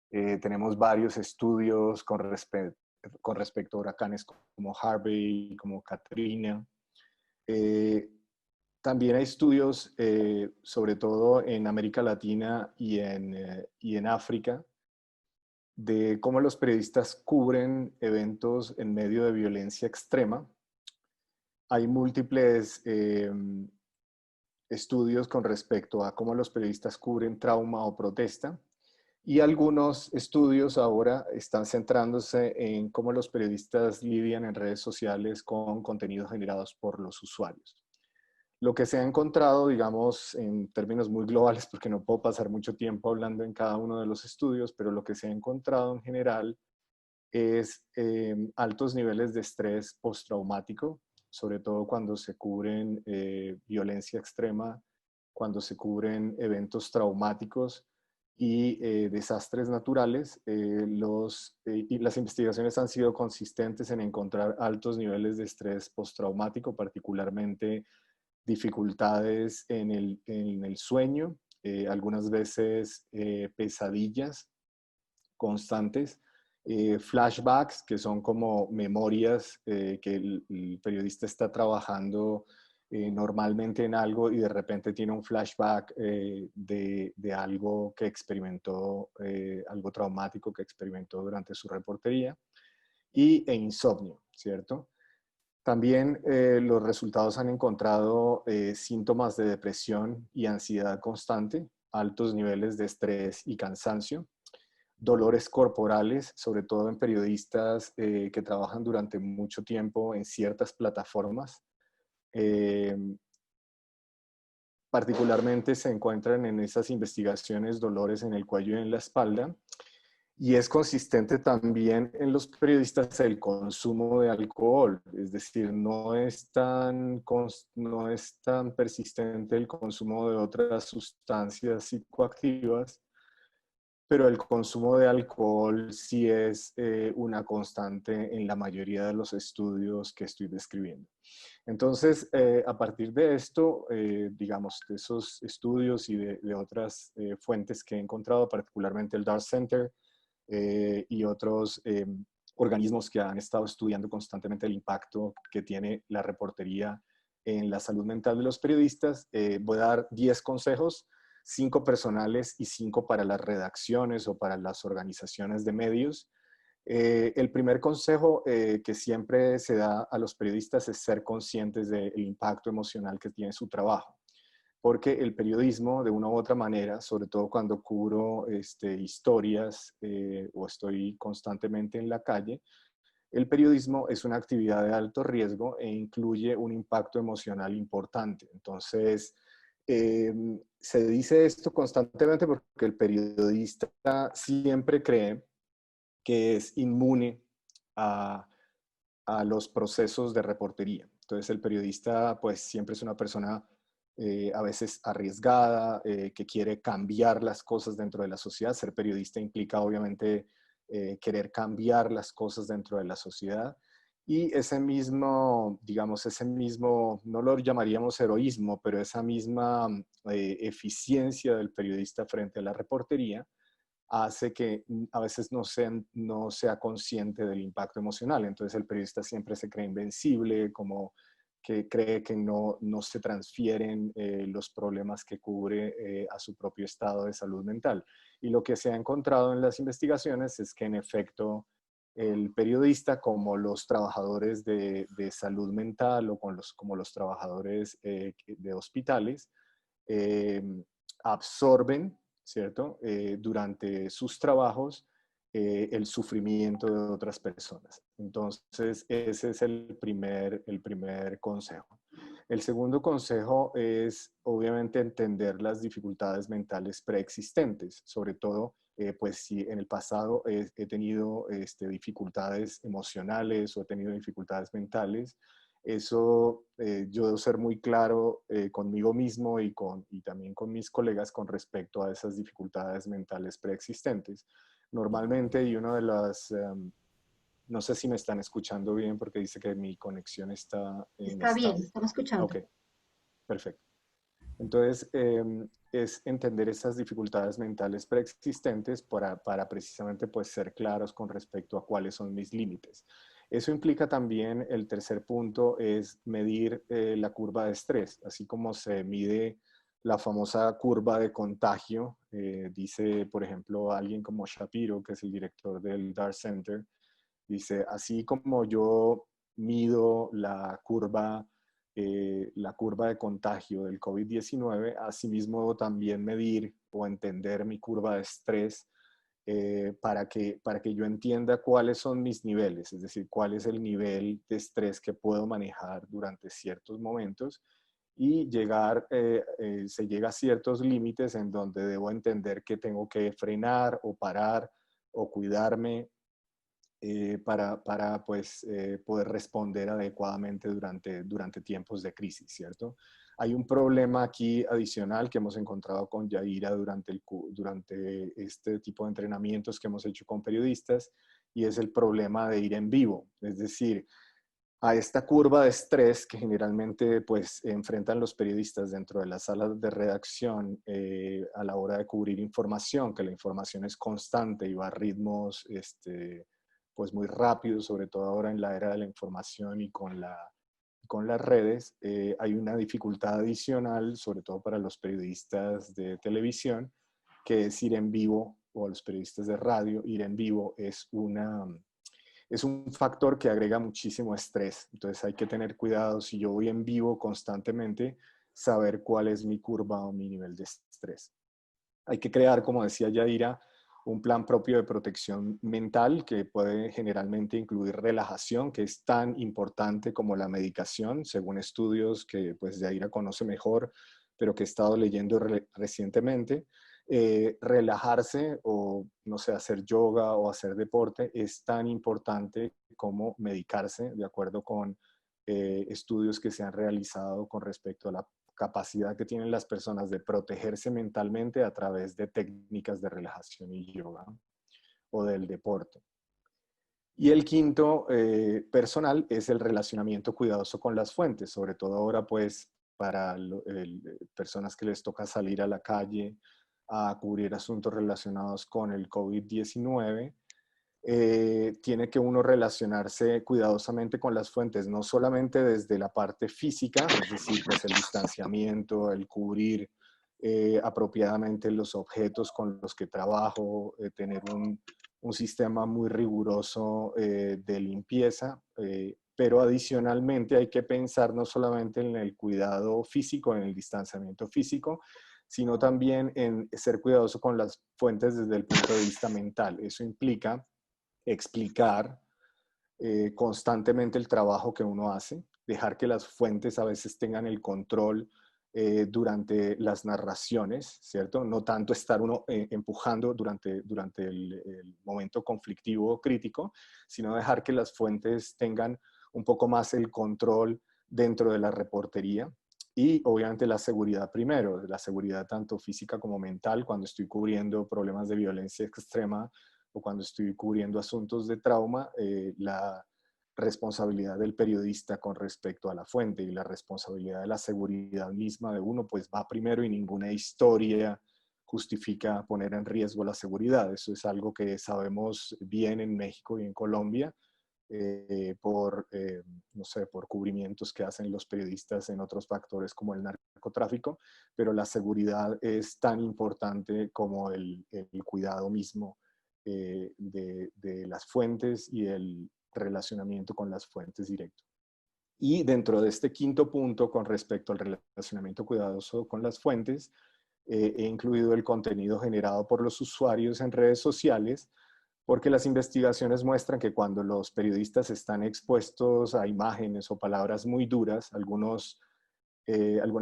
Tenemos varios estudios con respecto a huracanes como Harvey, como Katrina. También hay estudios, sobre todo en América Latina y en África, de cómo los periodistas cubren eventos en medio de violencia extrema. Hay múltiples estudios con respecto a cómo los periodistas cubren trauma o protesta. Y algunos estudios ahora están centrándose en cómo los periodistas lidian en redes sociales con contenidos generados por los usuarios. Lo que se ha encontrado, digamos, en términos muy globales, porque no puedo pasar mucho tiempo hablando en cada uno de los estudios, pero lo que se ha encontrado en general es altos niveles de estrés postraumático, sobre todo cuando se cubren violencia extrema, cuando se cubren eventos traumáticos y desastres naturales. Y las investigaciones han sido consistentes en encontrar altos niveles de estrés postraumático, particularmente dificultades en el sueño, algunas veces pesadillas constantes, flashbacks, que son como memorias que el periodista está trabajando normalmente en algo y de repente tiene un flashback de algo que experimentó, algo traumático que experimentó durante su reportería, e insomnio, ¿cierto? También los resultados han encontrado síntomas de depresión y ansiedad constante, altos niveles de estrés y cansancio, dolores corporales, sobre todo en periodistas que trabajan durante mucho tiempo en ciertas plataformas. Particularmente se encuentran en esas investigaciones dolores en el cuello y en la espalda. Y es consistente también en los periodistas el consumo de alcohol, es decir, no es tan persistente el consumo de otras sustancias psicoactivas, pero el consumo de alcohol sí es una constante en la mayoría de los estudios que estoy describiendo. Entonces, a partir de esto, digamos, de esos estudios y de otras fuentes que he encontrado, particularmente el Dart Center, y otros organismos que han estado estudiando constantemente el impacto que tiene la reportería en la salud mental de los periodistas. Voy a dar 10 consejos, 5 personales y 5 para las redacciones o para las organizaciones de medios. El primer consejo que siempre se da a los periodistas es ser conscientes del impacto emocional que tiene su trabajo, porque el periodismo, de una u otra manera, sobre todo cuando cubro historias o estoy constantemente en la calle, el periodismo es una actividad de alto riesgo e incluye un impacto emocional importante. Entonces, se dice esto constantemente porque el periodista siempre cree que es inmune a los procesos de reportería. Entonces, el periodista pues siempre es una persona a veces arriesgada, que quiere cambiar las cosas dentro de la sociedad. Ser periodista implica obviamente querer cambiar las cosas dentro de la sociedad. Y ese mismo, digamos, no lo llamaríamos heroísmo, pero esa misma eficiencia del periodista frente a la reportería hace que a veces no sea consciente del impacto emocional. Entonces el periodista siempre se cree invencible, como que cree que no se transfieren los problemas que cubre a su propio estado de salud mental. Y lo que se ha encontrado en las investigaciones es que en efecto el periodista, como los trabajadores de salud mental o como los trabajadores de hospitales, absorben, ¿cierto? Durante sus trabajos el sufrimiento de otras personas. Entonces, ese es el primer consejo. El segundo consejo es, obviamente, entender las dificultades mentales preexistentes, sobre todo, pues si en el pasado he tenido dificultades emocionales o he tenido dificultades mentales, eso yo debo ser muy claro conmigo mismo y también con mis colegas con respecto a esas dificultades mentales preexistentes. Normalmente, y una de las, no sé si me están escuchando bien porque dice que mi conexión está Está bien, inestable. estamos escuchando. Ok, perfecto. Entonces, es entender esas dificultades mentales preexistentes para precisamente pues, ser claros con respecto a cuáles son mis límites. Eso implica también, el tercer punto, es medir la curva de estrés, así como se mide la famosa curva de contagio. Dice, por ejemplo, alguien como Shapiro, que es el director del Dart Center, dice, así como yo mido la curva de contagio del COVID-19, asimismo también medir o entender mi curva de estrés para que yo entienda cuáles son mis niveles, es decir, cuál es el nivel de estrés que puedo manejar durante ciertos momentos y se llega a ciertos límites en donde debo entender que tengo que frenar o parar o cuidarme para pues, poder responder adecuadamente durante tiempos de crisis, ¿cierto? Hay un problema aquí adicional que hemos encontrado con Yaira durante este tipo de entrenamientos que hemos hecho con periodistas, y es el problema de ir en vivo. Es decir, a esta curva de estrés que generalmente pues enfrentan los periodistas dentro de las salas de redacción a la hora de cubrir información, que la información es constante y va a ritmos pues muy rápidos, sobre todo ahora en la era de la información y con las redes, hay una dificultad adicional, sobre todo para los periodistas de televisión, que es ir en vivo, o a los periodistas de radio, ir en vivo es un factor que agrega muchísimo estrés. Entonces hay que tener cuidado, si yo voy en vivo constantemente, saber cuál es mi curva o mi nivel de estrés. Hay que crear, como decía Yadira, un plan propio de protección mental que puede generalmente incluir relajación, que es tan importante como la medicación, según estudios que pues Yadira conoce mejor, pero que he estado leyendo recientemente. Relajarse o, no sé, hacer yoga o hacer deporte es tan importante como medicarse, de acuerdo con estudios que se han realizado con respecto a la capacidad que tienen las personas de protegerse mentalmente a través de técnicas de relajación y yoga o del deporte. Y el quinto personal es el relacionamiento cuidadoso con las fuentes, sobre todo ahora pues para personas que les toca salir a la calle a cubrir asuntos relacionados con el COVID-19. Tiene que uno relacionarse cuidadosamente con las fuentes, no solamente desde la parte física, es decir, pues el distanciamiento, el cubrir apropiadamente los objetos con los que trabajo, tener un sistema muy riguroso de limpieza, pero adicionalmente hay que pensar no solamente en el cuidado físico, en el distanciamiento físico, sino también en ser cuidadoso con las fuentes desde el punto de vista mental. Eso implica explicar constantemente el trabajo que uno hace, dejar que las fuentes a veces tengan el control durante las narraciones, ¿cierto? No tanto estar uno empujando durante el momento conflictivo o crítico, sino dejar que las fuentes tengan un poco más el control dentro de la reportería. Y obviamente la seguridad primero, la seguridad tanto física como mental, cuando estoy cubriendo problemas de violencia extrema o cuando estoy cubriendo asuntos de trauma, la responsabilidad del periodista con respecto a la fuente y la responsabilidad de la seguridad misma de uno, pues va primero y ninguna historia justifica poner en riesgo la seguridad. Eso es algo que sabemos bien en México y en Colombia no sé, por cubrimientos que hacen los periodistas en otros factores como el narcotráfico, pero la seguridad es tan importante como el cuidado mismo de las fuentes y el relacionamiento con las fuentes directo. Y dentro de este quinto punto, con respecto al relacionamiento cuidadoso con las fuentes, he incluido el contenido generado por los usuarios en redes sociales, porque las investigaciones muestran que cuando los periodistas están expuestos a imágenes o palabras muy duras, algunas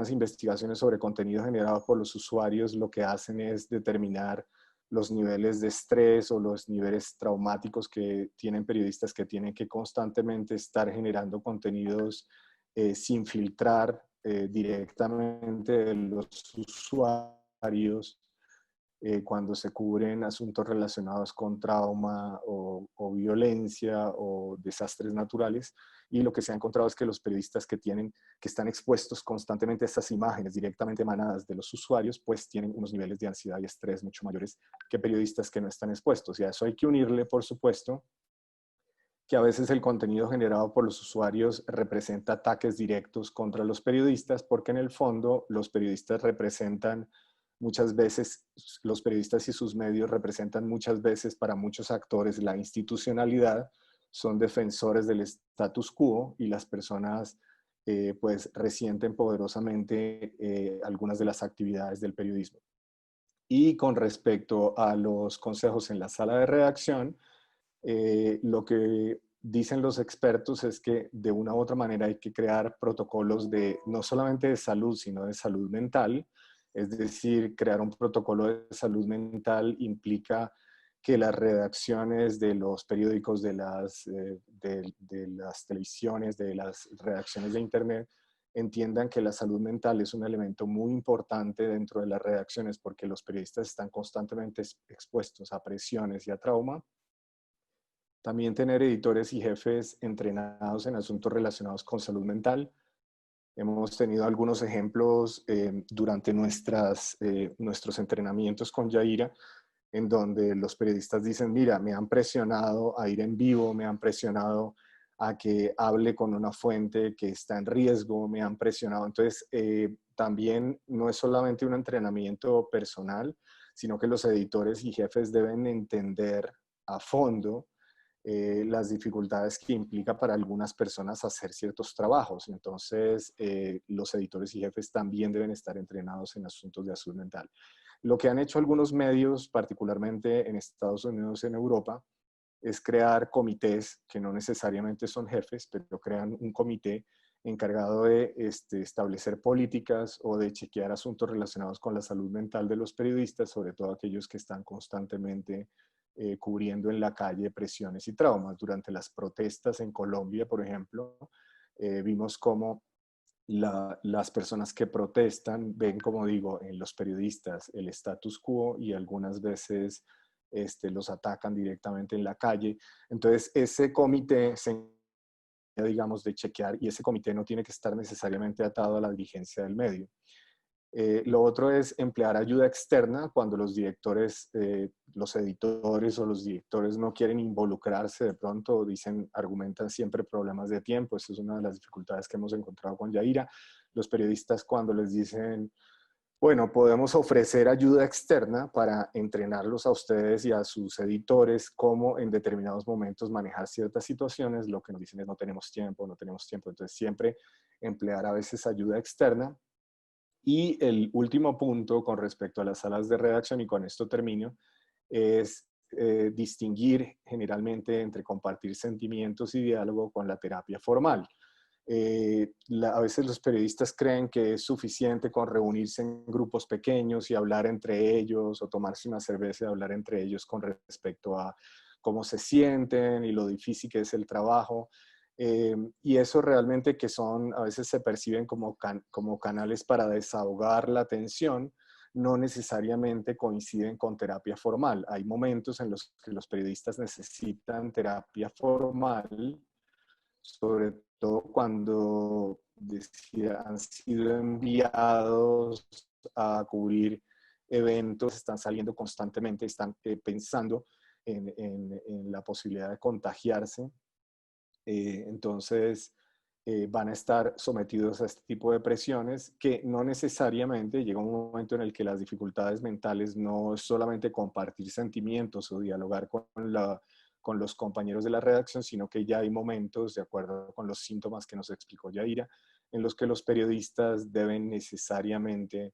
investigaciones sobre contenido generado por los usuarios lo que hacen es determinar los niveles de estrés o los niveles traumáticos que tienen periodistas que tienen que constantemente estar generando contenidos sin filtrar directamente de los usuarios cuando se cubren asuntos relacionados con trauma o violencia o desastres naturales. Y lo que se ha encontrado es que los periodistas que están expuestos constantemente a estas imágenes directamente emanadas de los usuarios, pues tienen unos niveles de ansiedad y estrés mucho mayores que periodistas que no están expuestos. Y a eso hay que unirle, por supuesto, que a veces el contenido generado por los usuarios representa ataques directos contra los periodistas, porque en el fondo los periodistas representan muchas veces, los periodistas y sus medios representan muchas veces para muchos actores la institucionalidad, son defensores del status quo y las personas pues resienten poderosamente algunas de las actividades del periodismo. Y con respecto a los consejos en la sala de redacción, lo que dicen los expertos es que de una u otra manera hay que crear protocolos no solamente de salud, sino de salud mental. Es decir, crear un protocolo de salud mental implica que las redacciones de los periódicos, de las televisiones, de las redacciones de Internet, entiendan que la salud mental es un elemento muy importante dentro de las redacciones porque los periodistas están constantemente expuestos a presiones y a trauma. También tener editores y jefes entrenados en asuntos relacionados con salud mental. Hemos tenido algunos ejemplos durante nuestros entrenamientos con Yaira, en donde los periodistas dicen, mira, me han presionado a ir en vivo, me han presionado a que hable con una fuente que está en riesgo, me han presionado. Entonces, también no es solamente un entrenamiento personal, sino que los editores y jefes deben entender a fondo las dificultades que implica para algunas personas hacer ciertos trabajos. Entonces, los editores y jefes también deben estar entrenados en asuntos de salud mental. Lo que han hecho algunos medios, particularmente en Estados Unidos y en Europa, es crear comités, que no necesariamente son jefes, pero crean un comité encargado de establecer políticas o de chequear asuntos relacionados con la salud mental de los periodistas, sobre todo aquellos que están constantemente cubriendo en la calle presiones y traumas. Durante las protestas en Colombia, por ejemplo, vimos cómo las personas que protestan ven, como digo, en los periodistas el status quo y algunas veces los atacan directamente en la calle. Entonces, ese comité se encarga, digamos, de chequear, y ese comité no tiene que estar necesariamente atado a la dirigencia del medio. Lo otro es emplear ayuda externa cuando los directores, los editores o los directores no quieren involucrarse de pronto, argumentan siempre problemas de tiempo. Esa es una de las dificultades que hemos encontrado con Yaira. Los periodistas, cuando les dicen, bueno, podemos ofrecer ayuda externa para entrenarlos a ustedes y a sus editores cómo en determinados momentos manejar ciertas situaciones, lo que nos dicen es no tenemos tiempo, no tenemos tiempo. Entonces siempre emplear a veces ayuda externa. Y el último punto con respecto a las salas de redacción, y con esto termino, es distinguir generalmente entre compartir sentimientos y diálogo con la terapia formal. A veces los periodistas creen que es suficiente con reunirse en grupos pequeños y hablar entre ellos, o tomarse una cerveza y hablar entre ellos con respecto a cómo se sienten y lo difícil que es el trabajo. Y eso realmente, que a veces se perciben como canales para desahogar la tensión, no necesariamente coinciden con terapia formal. Hay momentos en los que los periodistas necesitan terapia formal, sobre todo cuando han sido enviados a cubrir eventos, están saliendo constantemente, están pensando en la posibilidad de contagiarse. Entonces van a estar sometidos a este tipo de presiones, que no necesariamente llega un momento en el que las dificultades mentales no es solamente compartir sentimientos o dialogar con los compañeros de la redacción, sino que ya hay momentos, de acuerdo con los síntomas que nos explicó Yaira, en los que los periodistas deben necesariamente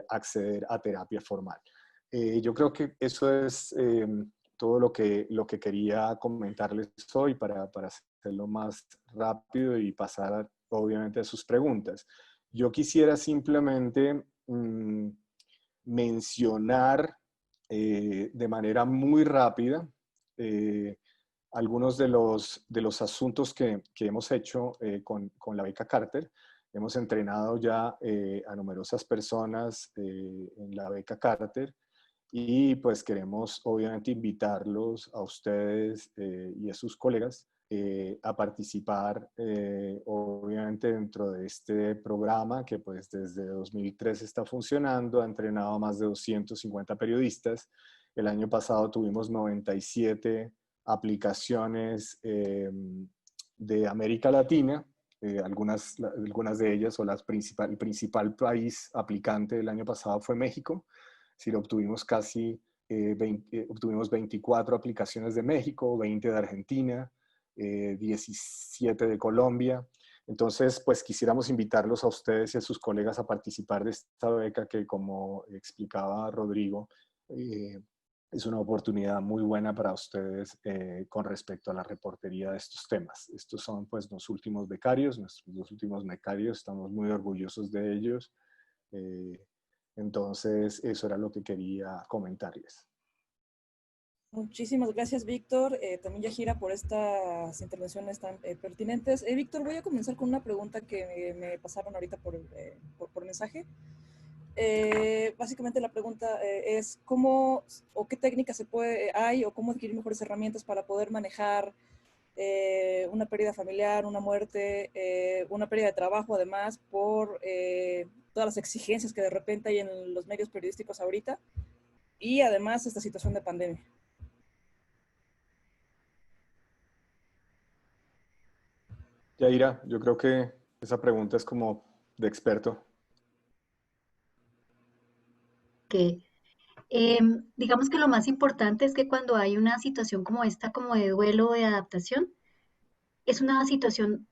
acceder a terapia formal. Yo creo que eso es todo lo que quería comentarles hoy para hacerlo más rápido y pasar obviamente a sus preguntas. Yo quisiera simplemente mencionar de manera muy rápida algunos de los asuntos que hemos hecho con la beca Carter. Hemos entrenado ya a numerosas personas en la beca Carter. Y pues queremos obviamente invitarlos a ustedes y a sus colegas a participar obviamente dentro de este programa que pues desde 2003 está funcionando, ha entrenado a más de 250 periodistas. El año pasado tuvimos 97 aplicaciones de América Latina, algunas de ellas, o el principal país aplicante del año pasado fue México. Si lo obtuvimos obtuvimos 24 aplicaciones de México, 20 de Argentina, 17 de Colombia. Entonces, pues quisiéramos invitarlos a ustedes y a sus colegas a participar de esta beca que, como explicaba Rodrigo, es una oportunidad muy buena para ustedes con respecto a la reportería de estos temas. Estos son pues los últimos becarios, nuestros dos últimos becarios, estamos muy orgullosos de ellos. Entonces, eso era lo que quería comentarles. Muchísimas gracias, Víctor. También Yajira por estas intervenciones tan pertinentes. Víctor, voy a comenzar con una pregunta que me pasaron ahorita por mensaje. Básicamente la pregunta es cómo o qué técnicas hay o cómo adquirir mejores herramientas para poder manejar una pérdida familiar, una muerte, una pérdida de trabajo, además, por todas las exigencias que de repente hay en los medios periodísticos ahorita, y además esta situación de pandemia. Yaira, yo creo que esa pregunta es como de experto. Que digamos que lo más importante es que cuando hay una situación como esta, como de duelo o de adaptación, es una situación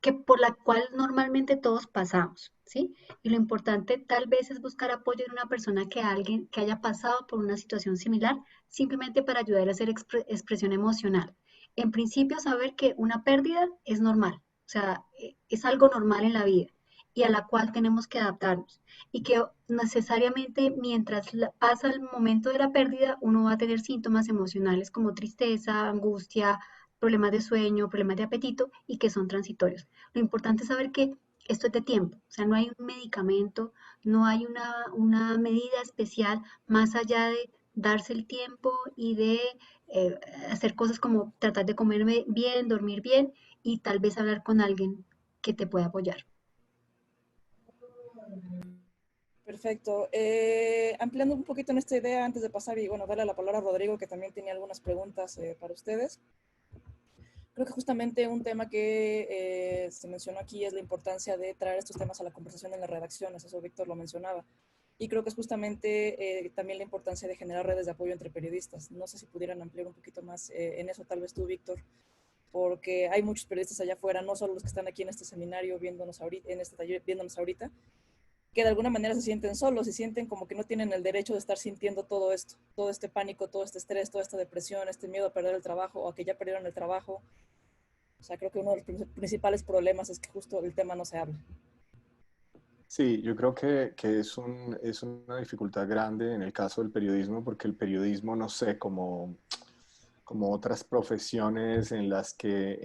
que por la cual normalmente todos pasamos, ¿sí? Y lo importante tal vez es buscar apoyo en una persona alguien que haya pasado por una situación similar, simplemente para ayudar a hacer expresión emocional. En principio, saber que una pérdida es normal, o sea, es algo normal en la vida y a la cual tenemos que adaptarnos. Y que necesariamente mientras pasa el momento de la pérdida, uno va a tener síntomas emocionales como tristeza, angustia, problemas de sueño, problemas de apetito y que son transitorios. Lo importante es saber que esto es de tiempo, o sea, no hay un medicamento, no hay una medida especial más allá de darse el tiempo y de hacer cosas como tratar de comer bien, dormir bien y tal vez hablar con alguien que te pueda apoyar. Perfecto. Ampliando un poquito en esta idea antes de pasar y bueno, darle la palabra a Rodrigo, que también tenía algunas preguntas para ustedes. Creo que justamente un tema que se mencionó aquí es la importancia de traer estos temas a la conversación en las redacciones, eso Víctor lo mencionaba. Y creo que es justamente también la importancia de generar redes de apoyo entre periodistas. No sé si pudieran ampliar un poquito más en eso, tal vez tú, Víctor, porque hay muchos periodistas allá afuera, no solo los que están aquí en este seminario viéndonos ahorita, en este taller viéndonos ahorita, que de alguna manera se sienten solos, se sienten como que no tienen el derecho de estar sintiendo todo esto, todo este pánico, todo este estrés, toda esta depresión, este miedo a perder el trabajo o a que ya perdieron el trabajo. O sea, creo que uno de los principales problemas es que justo el tema no se habla. Sí, yo creo que es una dificultad grande en el caso del periodismo, porque el periodismo, no sé, como otras profesiones en las que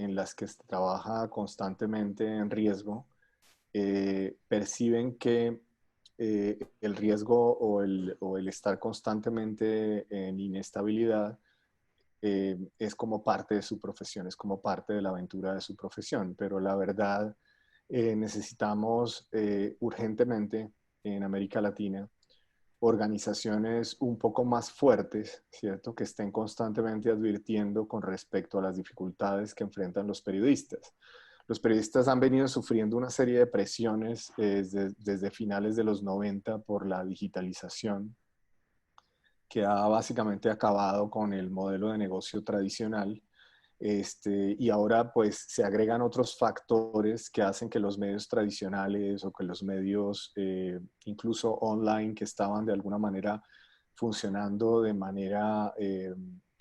se trabaja constantemente en riesgo, perciben que el riesgo o el estar constantemente en inestabilidad es como parte de su profesión, es como parte de la aventura de su profesión, pero la verdad necesitamos urgentemente en América Latina organizaciones un poco más fuertes, ¿cierto? Que estén constantemente advirtiendo con respecto a las dificultades que enfrentan los periodistas. Los periodistas han venido sufriendo una serie de presiones desde finales de los 90 por la digitalización, que ha básicamente acabado con el modelo de negocio tradicional. Y ahora pues se agregan otros factores que hacen que los medios tradicionales o que los medios incluso online que estaban de alguna manera funcionando de manera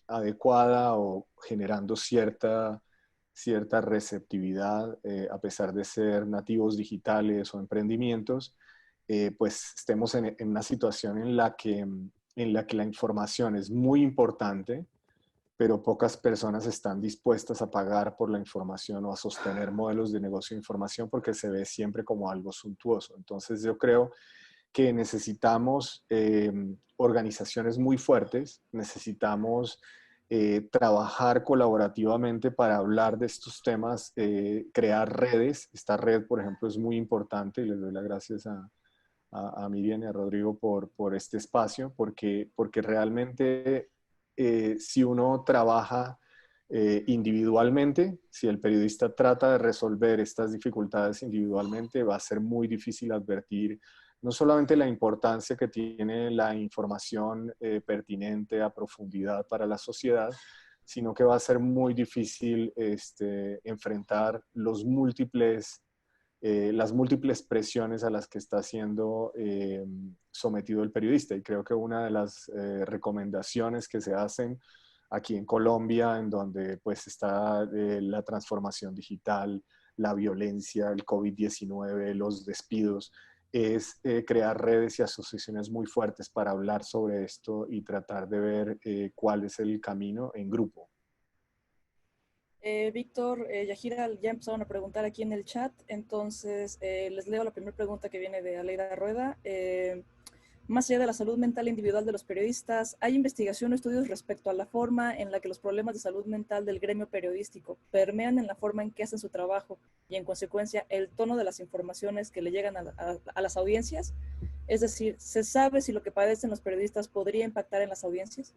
adecuada o generando cierta receptividad a pesar de ser nativos digitales o emprendimientos, pues estemos en una situación en la que la información es muy importante, pero pocas personas están dispuestas a pagar por la información o a sostener modelos de negocio de información porque se ve siempre como algo suntuoso. Entonces yo creo que necesitamos organizaciones muy fuertes, necesitamos trabajar colaborativamente para hablar de estos temas, crear redes. Esta red, por ejemplo, es muy importante y les doy las gracias a Miriam y a Rodrigo por este espacio, porque realmente si uno trabaja individualmente, si el periodista trata de resolver estas dificultades individualmente, va a ser muy difícil advertir no solamente la importancia que tiene la información pertinente a profundidad para la sociedad, sino que va a ser muy difícil enfrentar las múltiples presiones a las que está siendo sometido el periodista. Y creo que una de las recomendaciones que se hacen aquí en Colombia, en donde pues está la transformación digital, la violencia, el COVID-19, los despidos, es crear redes y asociaciones muy fuertes para hablar sobre esto y tratar de ver cuál es el camino en grupo. Víctor, Yajira, ya empezaron a preguntar aquí en el chat, entonces les leo la primera pregunta que viene de Aleida Rueda. Más allá de la salud mental individual de los periodistas, ¿hay investigación o estudios respecto a la forma en la que los problemas de salud mental del gremio periodístico permean en la forma en que hacen su trabajo y, en consecuencia, el tono de las informaciones que le llegan a las audiencias? Es decir, ¿se sabe si lo que padecen los periodistas podría impactar en las audiencias?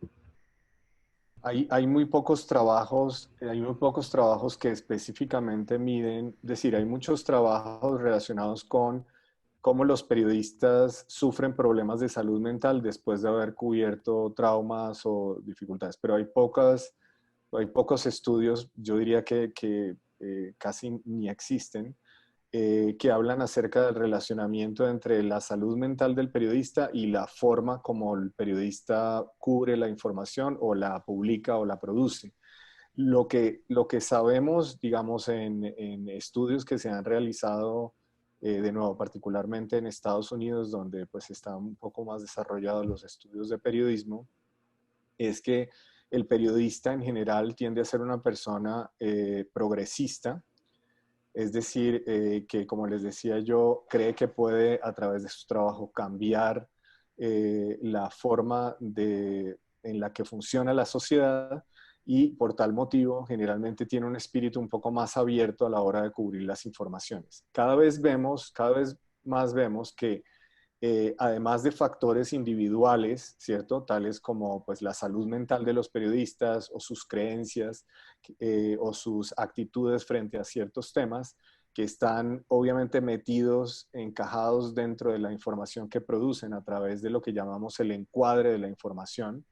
Hay muy pocos trabajos, que específicamente miden, es decir, hay muchos trabajos relacionados con cómo los periodistas sufren problemas de salud mental después de haber cubierto traumas o dificultades, pero hay pocos estudios, yo diría que casi ni existen, que hablan acerca del relacionamiento entre la salud mental del periodista y la forma como el periodista cubre la información o la publica o la produce. Lo que sabemos, digamos, en estudios que se han realizado, de nuevo, particularmente en Estados Unidos, donde pues están un poco más desarrollados los estudios de periodismo, es que el periodista en general tiende a ser una persona progresista, es decir, que como les decía yo, cree que puede a través de su trabajo cambiar la forma en la que funciona la sociedad y por tal motivo generalmente tiene un espíritu un poco más abierto a la hora de cubrir las informaciones. Cada vez más vemos que además de factores individuales, ¿cierto? Tales como pues, la salud mental de los periodistas o sus creencias o sus actitudes frente a ciertos temas que están obviamente metidos, encajados dentro de la información que producen a través de lo que llamamos el encuadre de la información.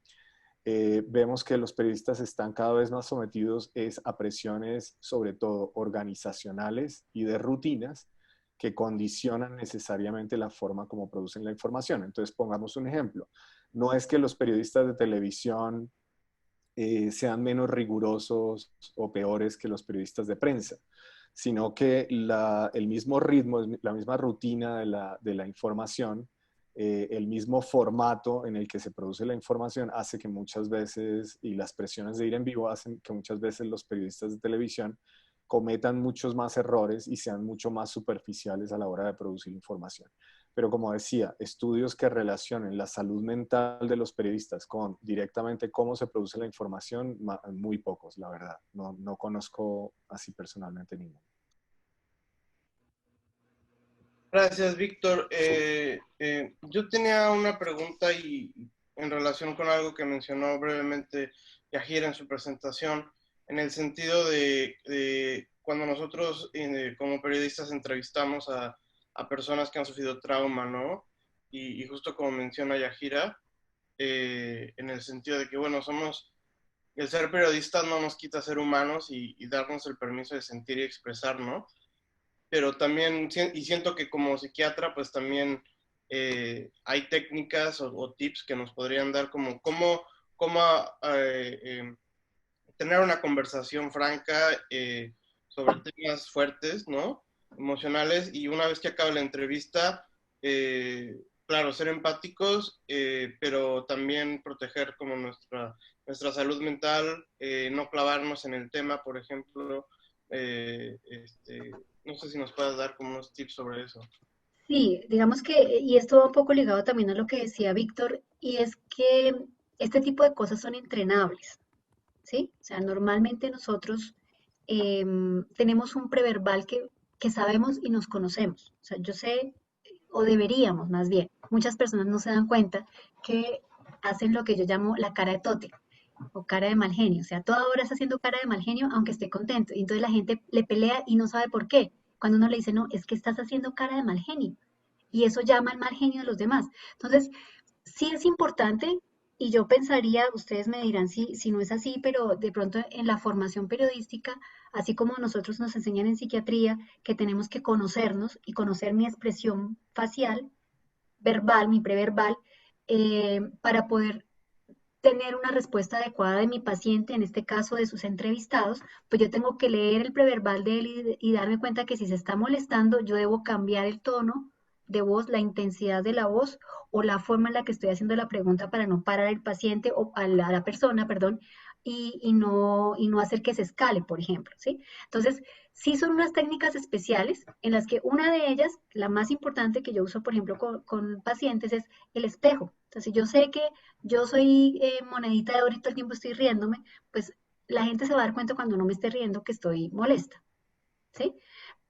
Vemos que los periodistas están cada vez más sometidos a presiones, sobre todo organizacionales y de rutinas, que condicionan necesariamente la forma como producen la información. Entonces, pongamos un ejemplo. No es que los periodistas de televisión sean menos rigurosos o peores que los periodistas de prensa, sino que el mismo ritmo, la misma rutina de la información, el mismo formato en el que se produce la información hace que muchas veces, y las presiones de ir en vivo hacen que muchas veces los periodistas de televisión cometan muchos más errores y sean mucho más superficiales a la hora de producir información. Pero como decía, estudios que relacionen la salud mental de los periodistas con directamente cómo se produce la información, muy pocos, la verdad. No conozco así personalmente ninguno. Gracias, Víctor. Yo tenía una pregunta y en relación con algo que mencionó brevemente Yajira en su presentación, en el sentido de cuando nosotros como periodistas entrevistamos a personas que han sufrido trauma, ¿no? Y justo como menciona Yajira, en el sentido de que, bueno, el ser periodistas no nos quita ser humanos y darnos el permiso de sentir y expresar, ¿no? Pero también, y siento que como psiquiatra, pues también hay técnicas o tips que nos podrían dar como cómo tener una conversación franca sobre temas fuertes, ¿no? Emocionales, y una vez que acabe la entrevista, claro, ser empáticos, pero también proteger como nuestra salud mental, no clavarnos en el tema, por ejemplo. No sé si nos puedas dar como unos tips sobre eso. Sí, digamos que, y esto va un poco ligado también a lo que decía Víctor, y es que este tipo de cosas son entrenables, ¿sí? O sea, normalmente nosotros tenemos un preverbal que sabemos y nos conocemos. O sea, yo sé, o deberíamos más bien, muchas personas no se dan cuenta que hacen lo que yo llamo la cara de tote o cara de mal genio. O sea, toda hora está haciendo cara de mal genio aunque esté contento. Y entonces la gente le pelea y no sabe por qué. Cuando uno le dice, no, es que estás haciendo cara de mal genio. Y eso llama al mal genio de los demás. Entonces, sí es importante, y yo pensaría, ustedes me dirán si no es así, pero de pronto en la formación periodística, así como nosotros nos enseñan en psiquiatría, que tenemos que conocernos y conocer mi expresión facial, verbal, mi preverbal, para poder tener una respuesta adecuada de mi paciente, en este caso de sus entrevistados, pues yo tengo que leer el preverbal de él y darme cuenta que si se está molestando, yo debo cambiar el tono de voz, la intensidad de la voz o la forma en la que estoy haciendo la pregunta para no parar el paciente o a la persona, perdón, y no hacer que se escale, por ejemplo, ¿sí? Entonces, sí son unas técnicas especiales en las que una de ellas, la más importante que yo uso, por ejemplo, con pacientes, es el espejo. Entonces, yo sé que yo soy monedita de oro y todo el tiempo estoy riéndome, pues la gente se va a dar cuenta cuando no me esté riendo que estoy molesta, ¿sí?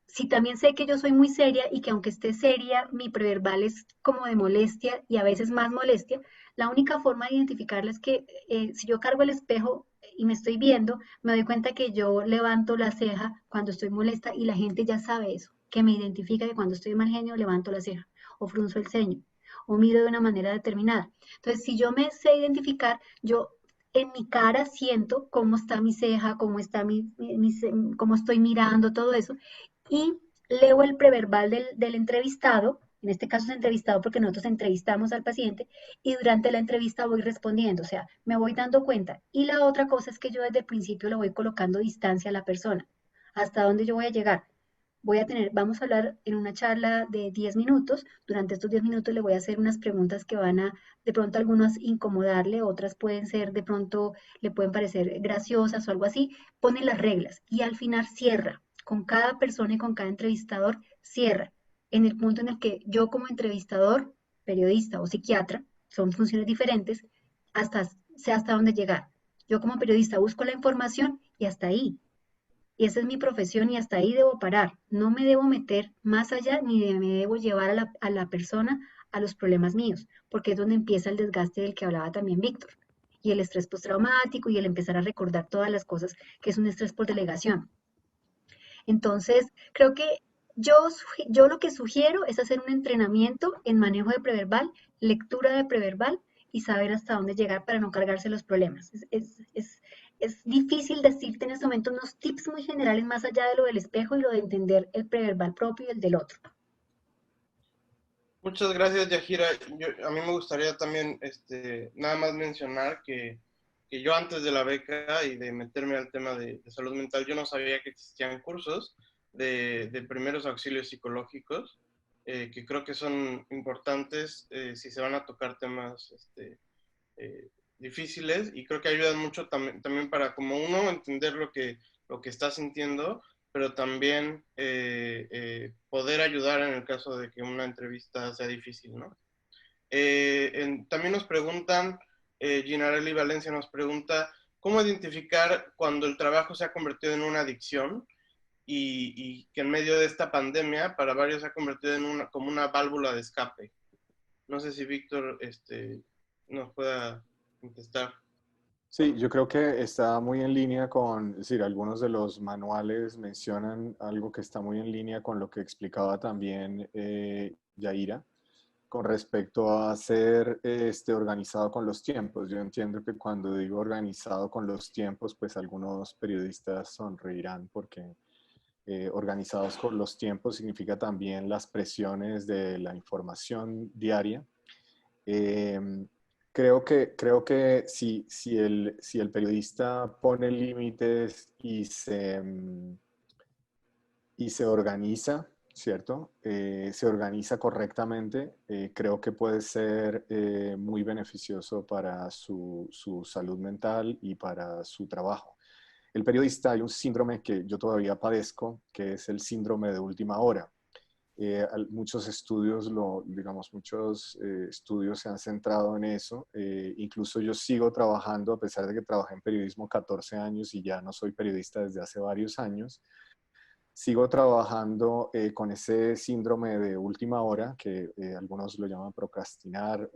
Si también sé que yo soy muy seria y que aunque esté seria, mi preverbal es como de molestia y a veces más molestia, la única forma de identificarla es que si yo cargo el espejo y me estoy viendo, me doy cuenta que yo levanto la ceja cuando estoy molesta y la gente ya sabe eso, que me identifica que cuando estoy de mal genio levanto la ceja o frunzo el ceño o miro de una manera determinada. Entonces, si yo me sé identificar, yo en mi cara siento cómo está mi ceja, cómo está cómo estoy mirando, todo eso, y leo el preverbal del entrevistado, en este caso es entrevistado porque nosotros entrevistamos al paciente, y durante la entrevista voy respondiendo, o sea, me voy dando cuenta. Y la otra cosa es que yo desde el principio le voy colocando distancia a la persona, hasta dónde yo voy a llegar. Vamos a hablar en una charla de 10 minutos. Durante estos 10 minutos le voy a hacer unas preguntas que van a, de pronto algunas incomodarle, otras pueden ser, de pronto le pueden parecer graciosas o algo así. Pone las reglas y al final cierra. Con cada persona y con cada entrevistador, cierra. En el punto en el que yo como entrevistador, periodista o psiquiatra, son funciones diferentes, sé hasta dónde llegar. Yo como periodista busco la información y hasta ahí. Y esa es mi profesión y hasta ahí debo parar. No me debo meter más allá ni me debo llevar a la persona a los problemas míos, porque es donde empieza el desgaste del que hablaba también Víctor. Y el estrés postraumático y el empezar a recordar todas las cosas que es un estrés por delegación. Entonces, creo que yo lo que sugiero es hacer un entrenamiento en manejo de preverbal, lectura de preverbal y saber hasta dónde llegar para no cargarse los problemas. Es difícil decirte en este momento unos tips muy generales más allá de lo del espejo y lo de entender el preverbal propio y el del otro. Muchas gracias, Yajira. A mí me gustaría también nada más mencionar que yo antes de la beca y de meterme al tema de salud mental, yo no sabía que existían cursos de primeros auxilios psicológicos, que creo que son importantes si se van a tocar temas eh, difíciles, y creo que ayudan mucho también para como uno entender lo que está sintiendo, pero también poder ayudar en el caso de que una entrevista sea difícil, ¿no? También nos preguntan, Ginarelli Valencia nos pregunta, ¿cómo identificar cuando el trabajo se ha convertido en una adicción y que en medio de esta pandemia para varios se ha convertido en como una válvula de escape? No sé si Víctor nos pueda contestar. Sí, yo creo que está muy en línea con, es decir, algunos de los manuales mencionan algo que está muy en línea con lo que explicaba también Yaira, con respecto a ser organizado con los tiempos. Yo entiendo que cuando digo organizado con los tiempos, pues algunos periodistas sonreirán porque organizados con los tiempos significa también las presiones de la información diaria. Eh, creo que si el periodista pone límites y se organiza, ¿cierto? Se organiza correctamente, creo que puede ser muy beneficioso para su salud mental y para su trabajo. El periodista, hay un síndrome que yo todavía padezco, que es el síndrome de última hora. Muchos estudios, muchos estudios se han centrado en eso. Incluso yo sigo trabajando, a pesar de que trabajé en periodismo 14 años y ya no soy periodista desde hace varios años, sigo trabajando con ese síndrome de última hora, que algunos lo llaman procrastinar,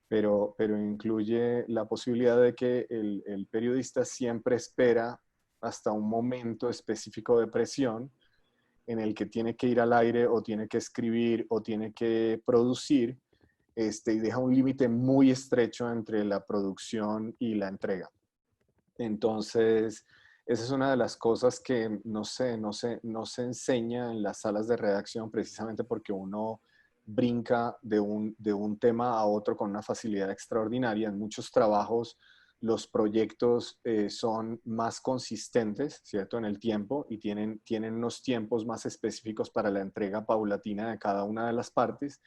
pero incluye la posibilidad de que el periodista siempre espera hasta un momento específico de presión en el que tiene que ir al aire o tiene que escribir o tiene que producir, y deja un límite muy estrecho entre la producción y la entrega. Entonces, esa es una de las cosas que no se enseña en las salas de redacción, precisamente porque uno brinca de un tema a otro con una facilidad extraordinaria. En muchos trabajos los proyectos son más consistentes, ¿cierto?, en el tiempo y tienen unos tiempos más específicos para la entrega paulatina de cada una de las partes.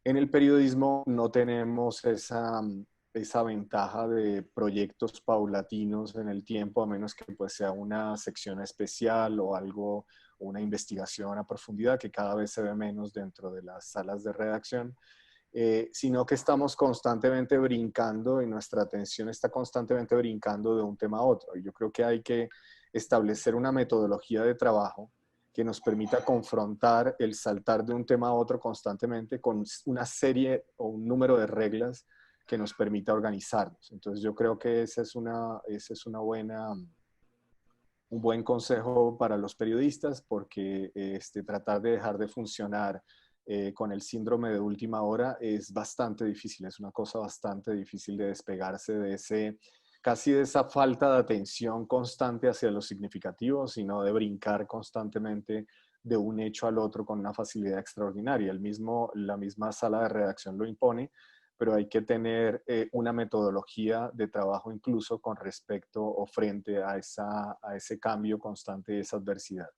En el periodismo no tenemos esa ventaja de proyectos paulatinos en el tiempo, a menos que pues sea una sección especial o algo, una investigación a profundidad que cada vez se ve menos dentro de las salas de redacción. Sino que estamos constantemente brincando y nuestra atención está constantemente brincando de un tema a otro. Y yo creo que hay que establecer una metodología de trabajo que nos permita confrontar el saltar de un tema a otro constantemente con una serie o un número de reglas que nos permita organizarnos. Entonces yo creo que esa es una buena, un buen consejo para los periodistas, porque tratar de dejar de funcionar con el síndrome de última hora es bastante difícil, es una cosa bastante difícil de despegarse de ese, casi de esa falta de atención constante hacia lo significativo, sino de brincar constantemente de un hecho al otro con una facilidad extraordinaria. La misma sala de redacción lo impone, pero hay que tener una metodología de trabajo incluso con respecto o frente a ese cambio constante y esa adversidad.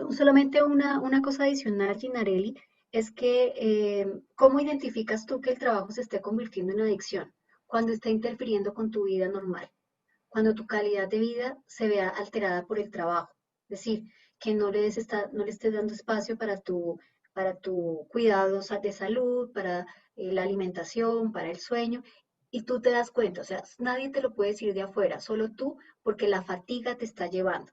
Solamente una cosa adicional, Ginarelli, es que ¿cómo identificas tú que el trabajo se esté convirtiendo en adicción? Cuando está interfiriendo con tu vida normal, cuando tu calidad de vida se vea alterada por el trabajo. Es decir, que no le estés dando espacio para tu cuidado de salud, para la alimentación, para el sueño, y tú te das cuenta, o sea, nadie te lo puede decir de afuera, solo tú, porque la fatiga te está llevando.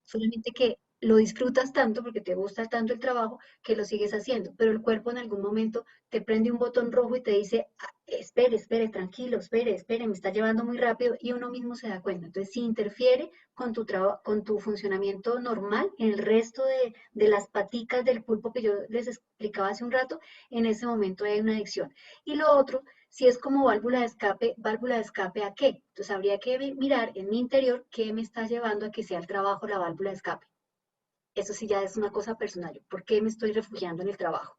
Solamente que lo disfrutas tanto porque te gusta tanto el trabajo que lo sigues haciendo, pero el cuerpo en algún momento te prende un botón rojo y te dice, "Ah, espere, espere, tranquilo, espere, espere, me está llevando muy rápido", y uno mismo se da cuenta. Entonces, si interfiere con tu con tu funcionamiento normal, en el resto de las paticas del pulpo que yo les explicaba hace un rato, en ese momento hay una adicción. Y lo otro, si es como válvula de escape ¿a qué? Entonces habría que mirar en mi interior qué me está llevando a que sea el trabajo la válvula de escape. Eso sí ya es una cosa personal. ¿Por qué me estoy refugiando en el trabajo?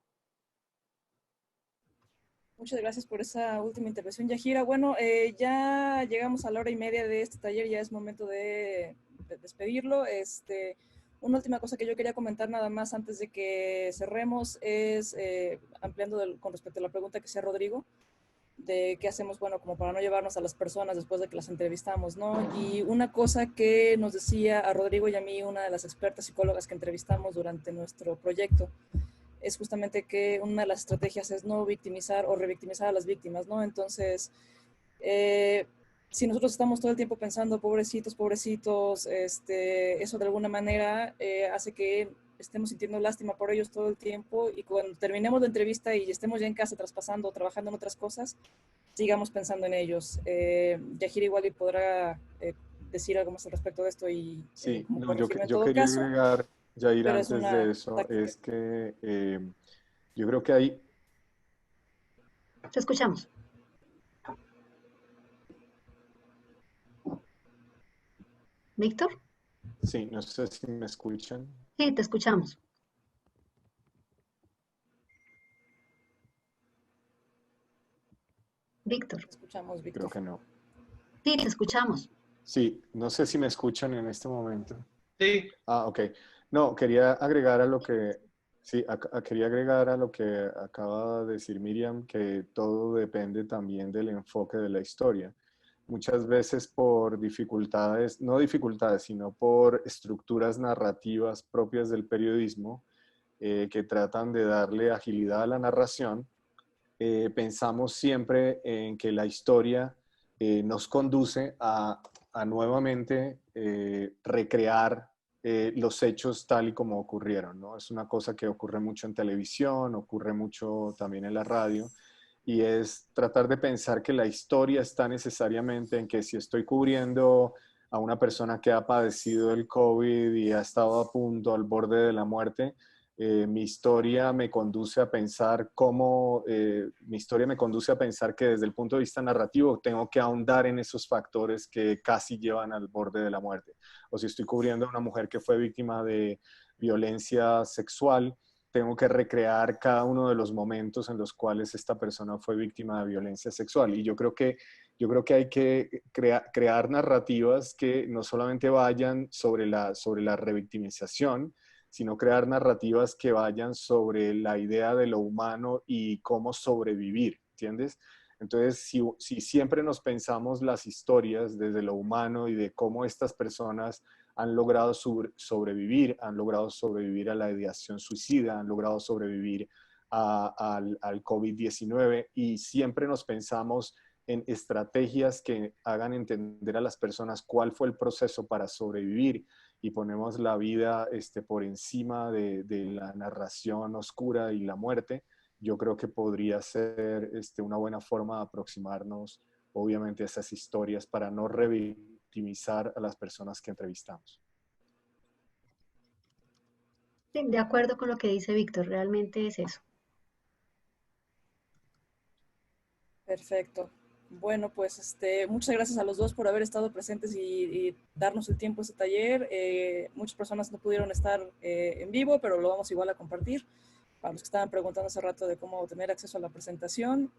Muchas gracias por esa última intervención, Yajira. Bueno, ya llegamos a la hora y media de este taller, ya es momento de despedirlo. Una última cosa que yo quería comentar nada más antes de que cerremos es, ampliando con respecto a la pregunta que hacía Rodrigo, de qué hacemos, bueno, como para no llevarnos a las personas después de que las entrevistamos, ¿no? Y una cosa que nos decía a Rodrigo y a mí, una de las expertas psicólogas que entrevistamos durante nuestro proyecto, es justamente que una de las estrategias es no victimizar o revictimizar a las víctimas, ¿no? Entonces, si nosotros estamos todo el tiempo pensando, pobrecitos, pobrecitos, eso de alguna manera hace que estemos sintiendo lástima por ellos todo el tiempo, y cuando terminemos la entrevista y estemos ya en casa traspasando o trabajando en otras cosas, sigamos pensando en ellos. Yajira igual y podrá decir algo más al respecto de esto y Sí, como no, corregirme en yo todo quería caso, agregar, Jair, pero es antes de una eso, táctica. es que yo creo que hay, Te escuchamos. Víctor, sí, no sé si me escuchan. sí, te escuchamos. Víctor, Escuchamos, Creo Víctor. que no. sí, te escuchamos. Sí, no sé si me escuchan en este momento. Sí, Ah, ok. No, quería agregar a lo que, sí, quería agregar a lo que acaba de decir Miriam, que todo depende también del enfoque de la historia. Muchas veces por dificultades, no dificultades, sino por estructuras narrativas propias del periodismo, que tratan de darle agilidad a la narración, pensamos siempre en que la historia nos conduce a nuevamente recrear los hechos tal y como ocurrieron, ¿no? Es una cosa que ocurre mucho en televisión, ocurre mucho también en la radio, y es tratar de pensar que la historia está necesariamente en que si estoy cubriendo a una persona que ha padecido el COVID y ha estado a punto, al borde de la muerte, mi historia me conduce a pensar mi historia me conduce a pensar que desde el punto de vista narrativo tengo que ahondar en esos factores que casi llevan al borde de la muerte. O si estoy cubriendo a una mujer que fue víctima de violencia sexual, tengo que recrear cada uno de los momentos en los cuales esta persona fue víctima de violencia sexual. Y yo creo que hay que crear narrativas que no solamente vayan sobre la revictimización, sino crear narrativas que vayan sobre la idea de lo humano y cómo sobrevivir, ¿entiendes? Entonces, si siempre nos pensamos las historias desde lo humano y de cómo estas personas han logrado sobrevivir a la ideación suicida, han logrado sobrevivir al COVID-19, y siempre nos pensamos en estrategias que hagan entender a las personas cuál fue el proceso para sobrevivir, y ponemos la vida por encima de la narración oscura y la muerte. Yo creo que podría ser una buena forma de aproximarnos, obviamente, a esas historias para no revictimizar a las personas que entrevistamos. Sí, de acuerdo con lo que dice Víctor, realmente es eso. Perfecto. Bueno, pues muchas gracias a los dos por haber estado presentes y darnos el tiempo a este taller. Muchas personas no pudieron estar en vivo, pero lo vamos igual a compartir. Para los que estaban preguntando hace rato de cómo tener acceso a la presentación,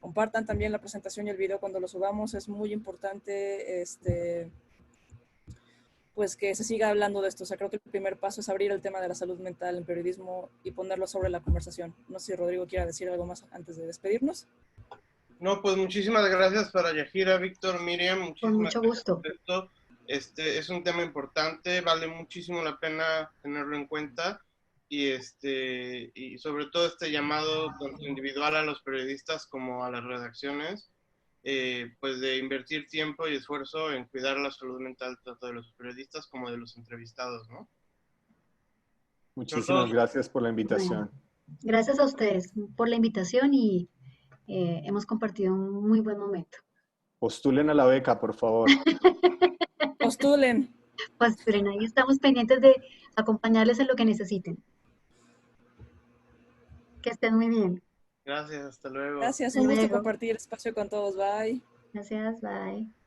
compartan también la presentación y el video cuando lo subamos. Es muy importante pues que se siga hablando de esto. O sea, creo que el primer paso es abrir el tema de la salud mental en periodismo y ponerlo sobre la conversación. No sé si Rodrigo quiera decir algo más antes de despedirnos. No, pues muchísimas gracias para Yajira, Víctor, Miriam. Con mucho gusto. Esto, es un tema importante, vale muchísimo la pena tenerlo en cuenta, y sobre todo este llamado tanto individual a los periodistas como a las redacciones, pues de invertir tiempo y esfuerzo en cuidar la salud mental tanto de los periodistas como de los entrevistados, ¿no? Muchísimas gracias por la invitación. Bueno, gracias a ustedes por la invitación y hemos compartido un muy buen momento. Postulen a la beca, por favor. Postulen. Postulen, ahí estamos pendientes de acompañarles en lo que necesiten. Que estén muy bien. Gracias, hasta luego. Gracias, Hasta un gusto luego. compartir espacio con todos. Bye. Gracias, bye.